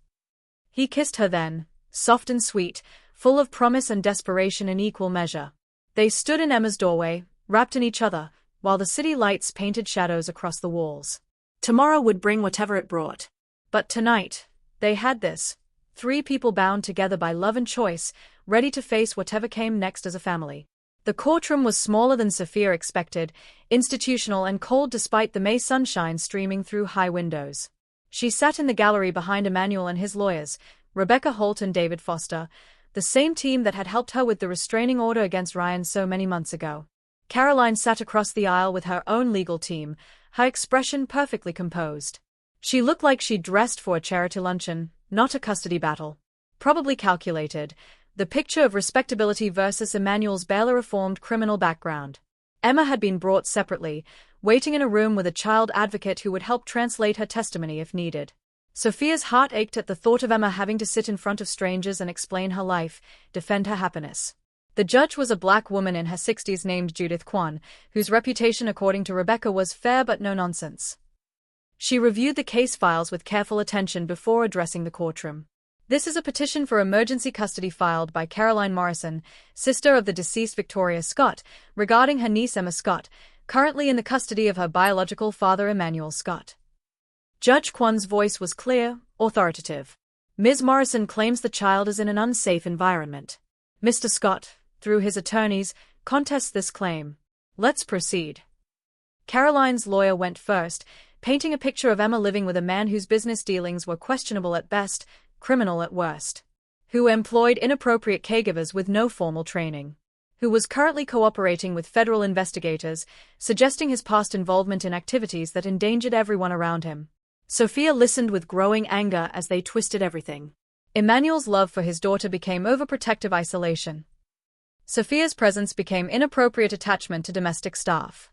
He kissed her then, soft and sweet, full of promise and desperation in equal measure. They stood in Emma's doorway, wrapped in each other, while the city lights painted shadows across the walls. Tomorrow would bring whatever it brought. But tonight, they had this. 3 people bound together by love and choice, ready to face whatever came next as a family. The courtroom was smaller than Sophia expected, institutional and cold despite the May sunshine streaming through high windows. She sat in the gallery behind Emmanuel and his lawyers, Rebecca Holt and David Foster, the same team that had helped her with the restraining order against Ryan so many months ago. Caroline sat across the aisle with her own legal team, her expression perfectly composed. She looked like she'd dressed for a charity luncheon, not a custody battle. Probably calculated, the picture of respectability versus Emmanuel's barely reformed criminal background. Emma had been brought separately, waiting in a room with a child advocate who would help translate her testimony if needed. Sophia's heart ached at the thought of Emma having to sit in front of strangers and explain her life, defend her happiness. The judge was a black woman in her 60s named Judith Kwan, whose reputation according to Rebecca was fair but no nonsense. She reviewed the case files with careful attention before addressing the courtroom. This is a petition for emergency custody filed by Caroline Morrison, sister of the deceased Victoria Scott, regarding her niece Emma Scott, currently in the custody of her biological father Emmanuel Scott. Judge Kwan's voice was clear, authoritative. Ms. Morrison claims the child is in an unsafe environment. Mr. Scott, through his attorneys, contests this claim. Let's proceed. Caroline's lawyer went first, painting a picture of Emma living with a man whose business dealings were questionable at best, criminal at worst, who employed inappropriate caregivers with no formal training. who was currently cooperating with federal investigators, suggesting his past involvement in activities that endangered everyone around him. Sophia listened with growing anger as they twisted everything. Emmanuel's love for his daughter became overprotective isolation. Sophia's presence became inappropriate attachment to domestic staff.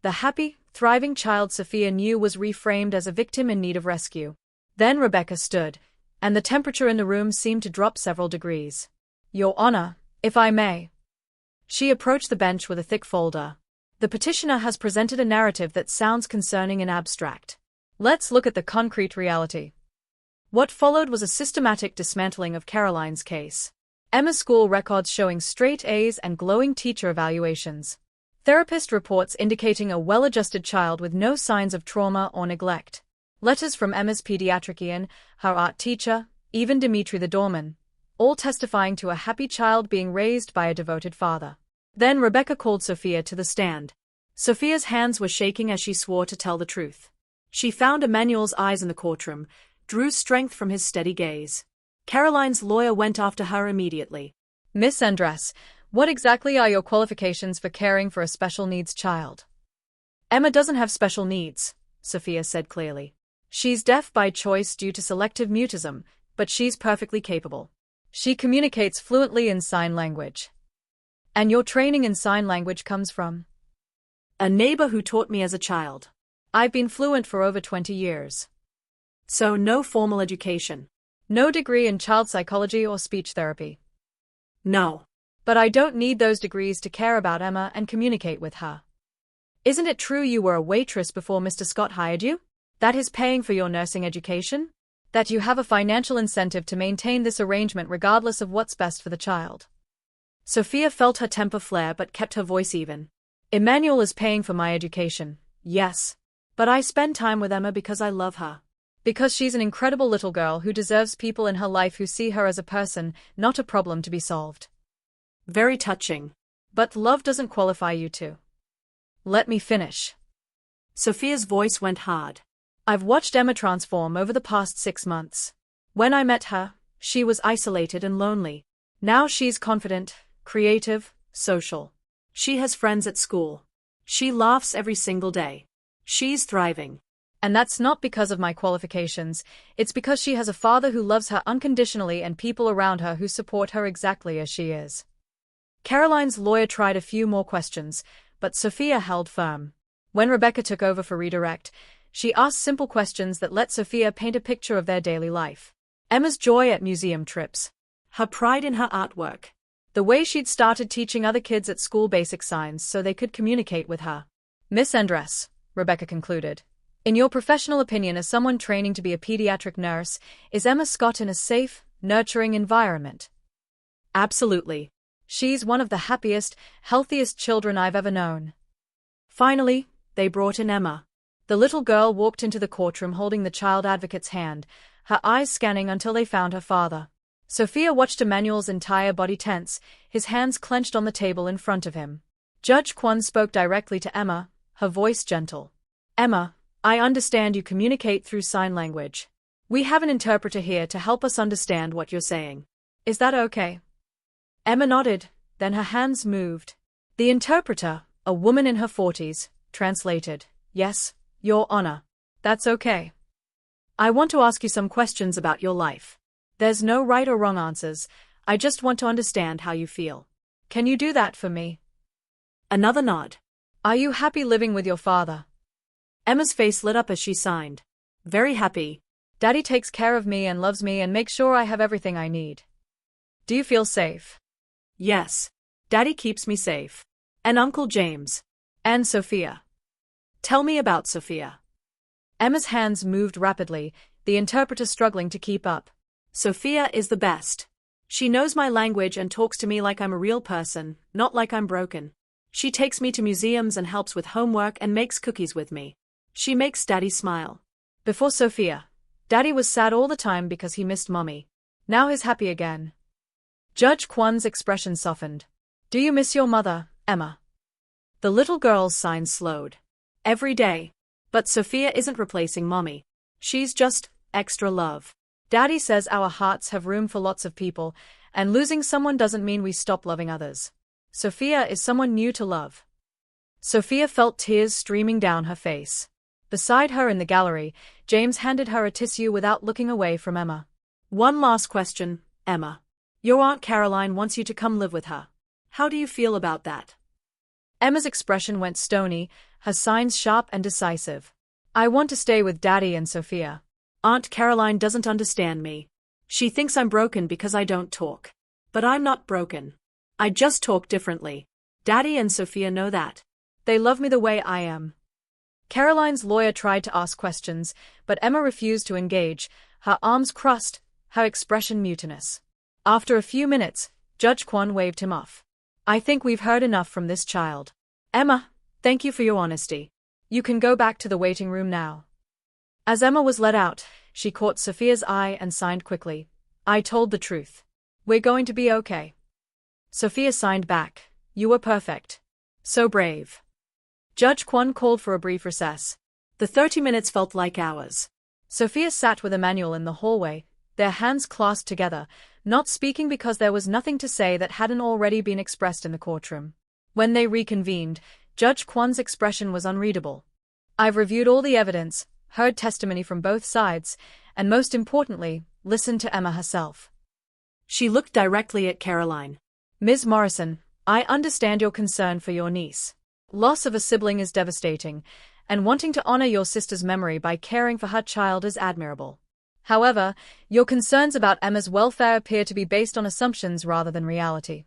The happy, thriving child Sophia knew was reframed as a victim in need of rescue. Then Rebecca stood, and the temperature in the room seemed to drop several degrees. "Your Honor, if I may." She approached the bench with a thick folder. "The petitioner has presented a narrative that sounds concerning and abstract. Let's look at the concrete reality." What followed was a systematic dismantling of Caroline's case. Emma's school records showing straight A's and glowing teacher evaluations. Therapist reports indicating a well-adjusted child with no signs of trauma or neglect. Letters from Emma's pediatrician, her art teacher, even Dimitri the doorman, all testifying to a happy child being raised by a devoted father. Then Rebecca called Sophia to the stand. Sophia's hands were shaking as she swore to tell the truth. She found Emmanuel's eyes in the courtroom, drew strength from his steady gaze. Caroline's lawyer went after her immediately. "Miss Andres, what exactly are your qualifications for caring for a special needs child?" "Emma doesn't have special needs," Sophia said clearly. "She's deaf by choice due to selective mutism, but she's perfectly capable. She communicates fluently in sign language." "And your training in sign language comes from?" "A neighbor who taught me as a child." "I've been fluent for over 20 years. So no formal education?" "No degree in child psychology or speech therapy." "No. But I don't need those degrees to care about Emma and communicate with her. Isn't it true you were a waitress before Mr. Scott hired you? That is paying for your nursing education? That you have a financial incentive to maintain this arrangement regardless of what's best for the child?" Sophia felt her temper flare but kept her voice even. "Emmanuel is paying for my education, yes. But I spend time with Emma because I love her. Because she's an incredible little girl who deserves people in her life who see her as a person, not a problem to be solved." "Very touching. But love doesn't qualify you to." "Let me finish." Sophia's voice went hard. "I've watched Emma transform over the past 6 months. When I met her, she was isolated and lonely. Now she's confident, creative, social. She has friends at school. She laughs every single day. She's thriving. And that's not because of my qualifications, it's because she has a father who loves her unconditionally and people around her who support her exactly as she is." Caroline's lawyer tried a few more questions, but Sophia held firm. When Rebecca took over for redirect, she asked simple questions that let Sophia paint a picture of their daily life. Emma's joy at museum trips. Her pride in her artwork. The way she'd started teaching other kids at school basic signs so they could communicate with her. "Miss Andres," Rebecca concluded, "in your professional opinion as someone training to be a pediatric nurse, is Emma Scott in a safe, nurturing environment?" "Absolutely. She's one of the happiest, healthiest children I've ever known." Finally, they brought in Emma. The little girl walked into the courtroom holding the child advocate's hand, her eyes scanning until they found her father. Sophia watched Emmanuel's entire body tense, his hands clenched on the table in front of him. Judge Kwon spoke directly to Emma, her voice gentle. "Emma, I understand you communicate through sign language. We have an interpreter here to help us understand what you're saying. Is that okay?" Emma nodded, then her hands moved. The interpreter, a woman in her 40s, translated. "Yes, Your Honor. That's okay. I want to ask you some questions about your life. There's no right or wrong answers, I just want to understand how you feel. Can you do that for me?" Another nod. "Are you happy living with your father?" Emma's face lit up as she signed. "Very happy. Daddy takes care of me and loves me and makes sure I have everything I need. Do you feel safe?" "Yes. Daddy keeps me safe. And Uncle James." "And Sophia?" "Tell me about Sophia." Emma's hands moved rapidly, the interpreter struggling to keep up. "Sophia is the best. She knows my language and talks to me like I'm a real person, not like I'm broken. She takes me to museums and helps with homework and makes cookies with me. She makes Daddy smile." Before Sophia, Daddy was sad all the time because he missed Mommy. Now he's happy again. Judge Kwon's expression softened. "Do you miss your mother, Emma?" The little girl's signs slowed. "Every day. But Sophia isn't replacing Mommy. She's just extra love." Daddy says our hearts have room for lots of people, and losing someone doesn't mean we stop loving others. Sophia is someone new to love. Sophia felt tears streaming down her face. Beside her in the gallery, James handed her a tissue without looking away from Emma. One last question, Emma. Your Aunt Caroline wants you to come live with her. How do you feel about that? Emma's expression went stony, her signs sharp and decisive. I want to stay with Daddy and Sophia. Aunt Caroline doesn't understand me. She thinks I'm broken because I don't talk. But I'm not broken. I just talk differently. Daddy and Sophia know that. They love me the way I am. Caroline's lawyer tried to ask questions, but Emma refused to engage, her arms crossed, her expression mutinous. After a few minutes, Judge Kwon waved him off. I think we've heard enough from this child. Emma, thank you for your honesty. You can go back to the waiting room now. As Emma was let out, she caught Sophia's eye and signed quickly. I told the truth. We're going to be okay. Sophia signed back. You were perfect. So brave. Judge Kwon called for a brief recess. The 30 minutes felt like hours. Sophia sat with Emmanuel in the hallway, their hands clasped together, not speaking because there was nothing to say that hadn't already been expressed in the courtroom. When they reconvened, Judge Kwon's expression was unreadable. I've reviewed all the evidence, heard testimony from both sides, and most importantly, listened to Emma herself. She looked directly at Caroline. Ms. Morrison, I understand your concern for your niece. Loss of a sibling is devastating, and wanting to honor your sister's memory by caring for her child is admirable. However, your concerns about Emma's welfare appear to be based on assumptions rather than reality.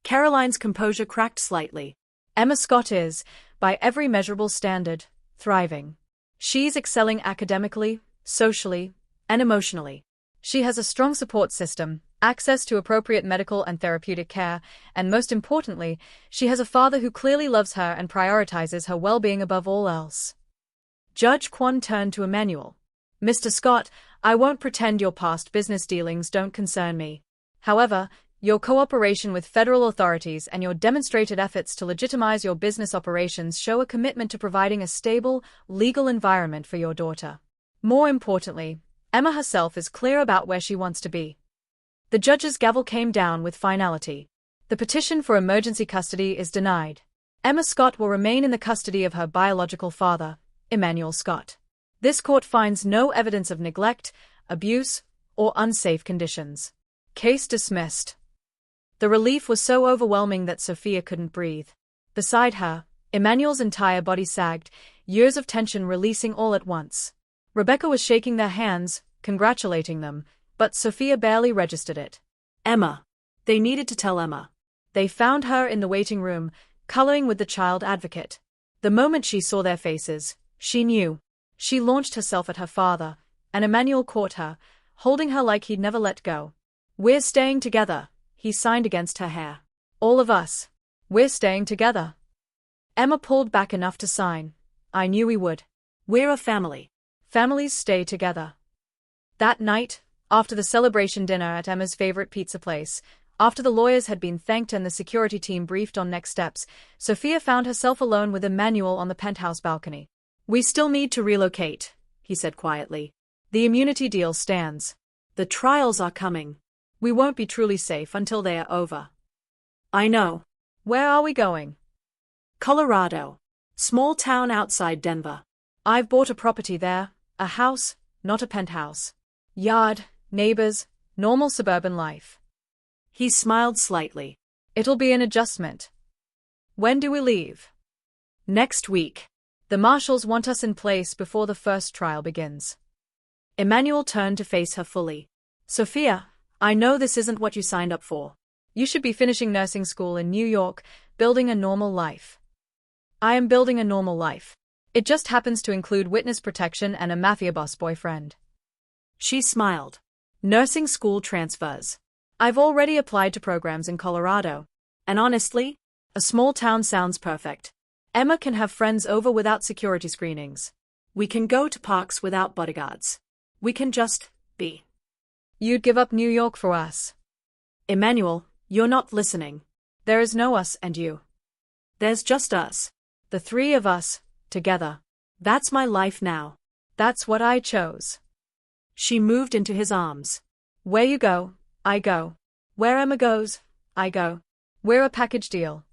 Caroline's composure cracked slightly. Emma Scott is, by every measurable standard, thriving. She's excelling academically, socially, and emotionally. She has a strong support system, access to appropriate medical and therapeutic care, and most importantly, she has a father who clearly loves her and prioritizes her well-being above all else. Judge Kwon turned to Emmanuel. Mr. Scott, I won't pretend your past business dealings don't concern me. However, your cooperation with federal authorities and your demonstrated efforts to legitimize your business operations show a commitment to providing a stable, legal environment for your daughter. More importantly, Emma herself is clear about where she wants to be. The judge's gavel came down with finality. The petition for emergency custody is denied. Emma Scott will remain in the custody of her biological father, Emmanuel Scott. This court finds no evidence of neglect, abuse, or unsafe conditions. Case dismissed. The relief was so overwhelming that Sophia couldn't breathe. Beside her, Emmanuel's entire body sagged, years of tension releasing all at once. Rebecca was shaking their hands, congratulating them, but Sophia barely registered it. Emma. They needed to tell Emma. They found her in the waiting room, coloring with the child advocate. The moment she saw their faces, she knew. She launched herself at her father, and Emmanuel caught her, holding her like he'd never let go. We're staying together, he signed against her hair. All of us. We're staying together. Emma pulled back enough to sign. I knew we would. We're a family. Families stay together. That night, after the celebration dinner at Emma's favorite pizza place, after the lawyers had been thanked and the security team briefed on next steps, Sophia found herself alone with Emmanuel on the penthouse balcony. We still need to relocate, he said quietly. The immunity deal stands. The trials are coming. We won't be truly safe until they are over. I know. Where are we going? Colorado. Small town outside Denver. I've bought a property there, a house, not a penthouse. Yard, neighbors, normal suburban life. He smiled slightly. It'll be an adjustment. When do we leave? Next week. The marshals want us in place before the first trial begins. Emmanuel turned to face her fully. Sophia, I know this isn't what you signed up for. You should be finishing nursing school in New York, building a normal life. I am building a normal life. It just happens to include witness protection and a Mafia boss boyfriend. She smiled. Nursing school transfers. I've already applied to programs in Colorado. And honestly, a small town sounds perfect. Emma can have friends over without security screenings. We can go to parks without bodyguards. We can just be. You'd give up New York for us. Emmanuel, you're not listening. There is no us and you. There's just us. The three of us, together. That's my life now. That's what I chose. She moved into his arms. Where you go, I go. Where Emma goes, I go. We're a package deal.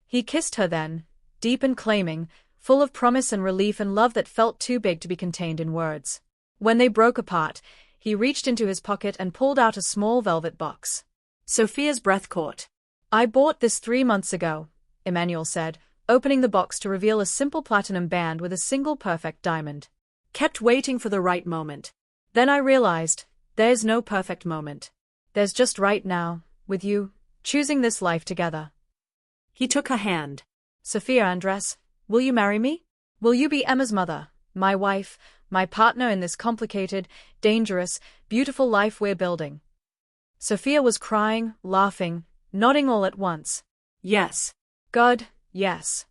He kissed her then, deep and claiming, full of promise and relief and love that felt too big to be contained in words. When they broke apart, he reached into his pocket and pulled out a small velvet box. Sophia's breath caught. I bought this 3 months ago, Emmanuel said, opening the box to reveal a simple platinum band with a single perfect diamond. Kept waiting for the right moment. Then I realized, there's no perfect moment. There's just right now, with you, choosing this life together. He took her hand. Sophia Andres, will you marry me? Will you be Emma's mother, my wife, my partner in this complicated, dangerous, beautiful life we're building? Sophia was crying, laughing, nodding all at once. Yes. God, yes.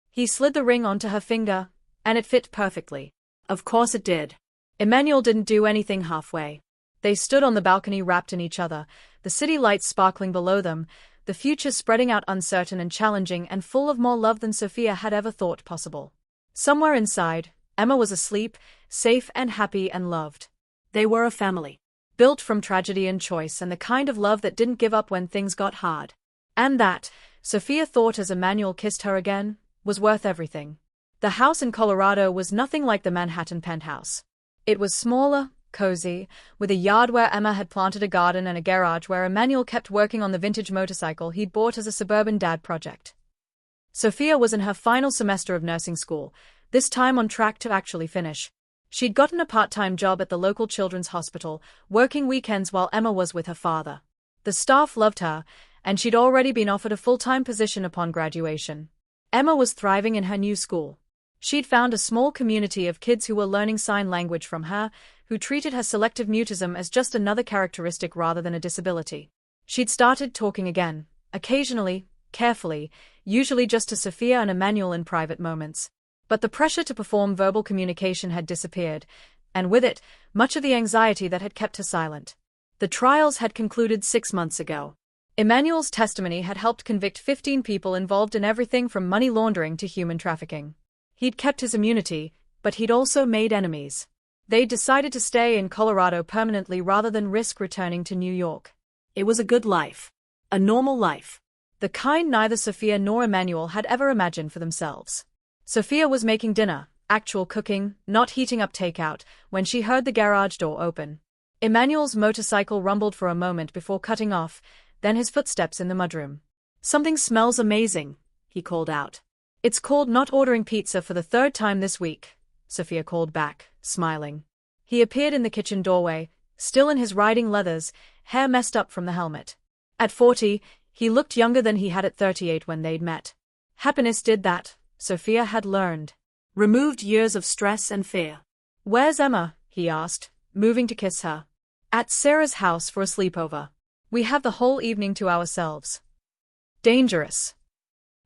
He slid the ring onto her finger, and it fit perfectly. Of course it did. Emmanuel didn't do anything halfway. They stood on the balcony wrapped in each other, the city lights sparkling below them, the future spreading out uncertain and challenging and full of more love than Sophia had ever thought possible. Somewhere inside, Emma was asleep, safe and happy and loved. They were a family. Built from tragedy and choice and the kind of love that didn't give up when things got hard. And that, Sophia thought as Emmanuel kissed her again, was worth everything. The house in Colorado was nothing like the Manhattan penthouse. It was smaller, cozy, with a yard where Emma had planted a garden and a garage where Emmanuel kept working on the vintage motorcycle he'd bought as a suburban dad project. Sophia was in her final semester of nursing school, this time on track to actually finish. She'd gotten a part-time job at the local children's hospital, working weekends while Emma was with her father. The staff loved her, and she'd already been offered a full-time position upon graduation. Emma was thriving in her new school. She'd found a small community of kids who were learning sign language from her, who treated her selective mutism as just another characteristic rather than a disability. She'd started talking again, occasionally, carefully, usually just to Sophia and Emmanuel in private moments. But the pressure to perform verbal communication had disappeared, and with it, much of the anxiety that had kept her silent. The trials had concluded 6 months ago. Emmanuel's testimony had helped convict 15 people involved in everything from money laundering to human trafficking. He'd kept his immunity, but he'd also made enemies. They'd decided to stay in Colorado permanently rather than risk returning to New York. It was a good life. A normal life. The kind neither Sophia nor Emmanuel had ever imagined for themselves. Sophia was making dinner, actual cooking, not heating up takeout, when she heard the garage door open. Emmanuel's motorcycle rumbled for a moment before cutting off, then his footsteps in the mudroom. Something smells amazing, he called out. It's called not ordering pizza for the 3rd time this week, Sophia called back, smiling. He appeared in the kitchen doorway, still in his riding leathers, hair messed up from the helmet. At 40, he looked younger than he had at 38 when they'd met. Happiness did that, Sophia had learned. Removed years of stress and fear. Where's Emma? He asked, moving to kiss her. At Sarah's house for a sleepover. We have the whole evening to ourselves. Dangerous.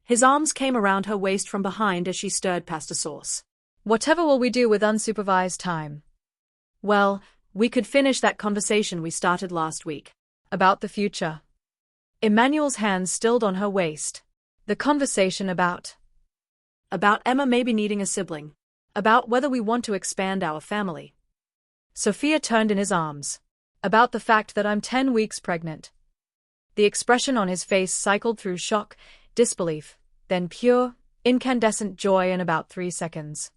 His arms came around her waist from behind as she stirred pasta sauce. Whatever will we do with unsupervised time? Well, we could finish that conversation we started last week. About the future. Emmanuel's hands stilled on her waist. The conversation about Emma maybe needing a sibling. About whether we want to expand our family. Sophia turned in his arms. About the fact that I'm 10 weeks pregnant. The expression on his face cycled through shock, disbelief, then pure, incandescent joy in about 3 seconds.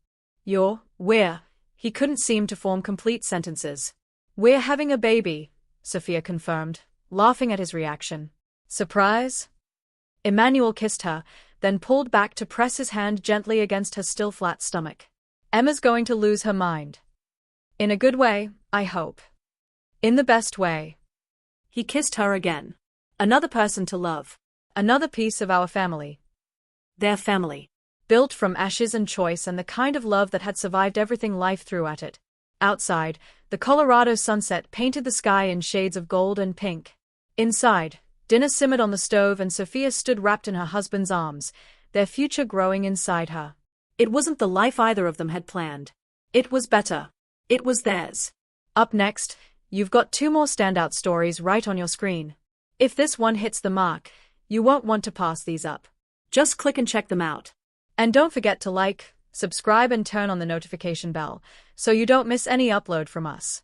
We're, he couldn't seem to form complete sentences. We're having a baby, Sophia confirmed, laughing at his reaction. Surprise? Emmanuel kissed her, then pulled back to press his hand gently against her still flat stomach. Emma's going to lose her mind. In a good way, I hope. In the best way. He kissed her again. Another person to love. Another piece of our family. Their family. Built from ashes and choice and the kind of love that had survived everything life threw at it. Outside, the Colorado sunset painted the sky in shades of gold and pink. Inside, dinner simmered on the stove and Sophia stood wrapped in her husband's arms, their future growing inside her. It wasn't the life either of them had planned. It was better. It was theirs. Up next, you've got 2 more standout stories right on your screen. If this one hits the mark, you won't want to pass these up. Just click and check them out. And don't forget to like, subscribe and turn on the notification bell, so you don't miss any upload from us.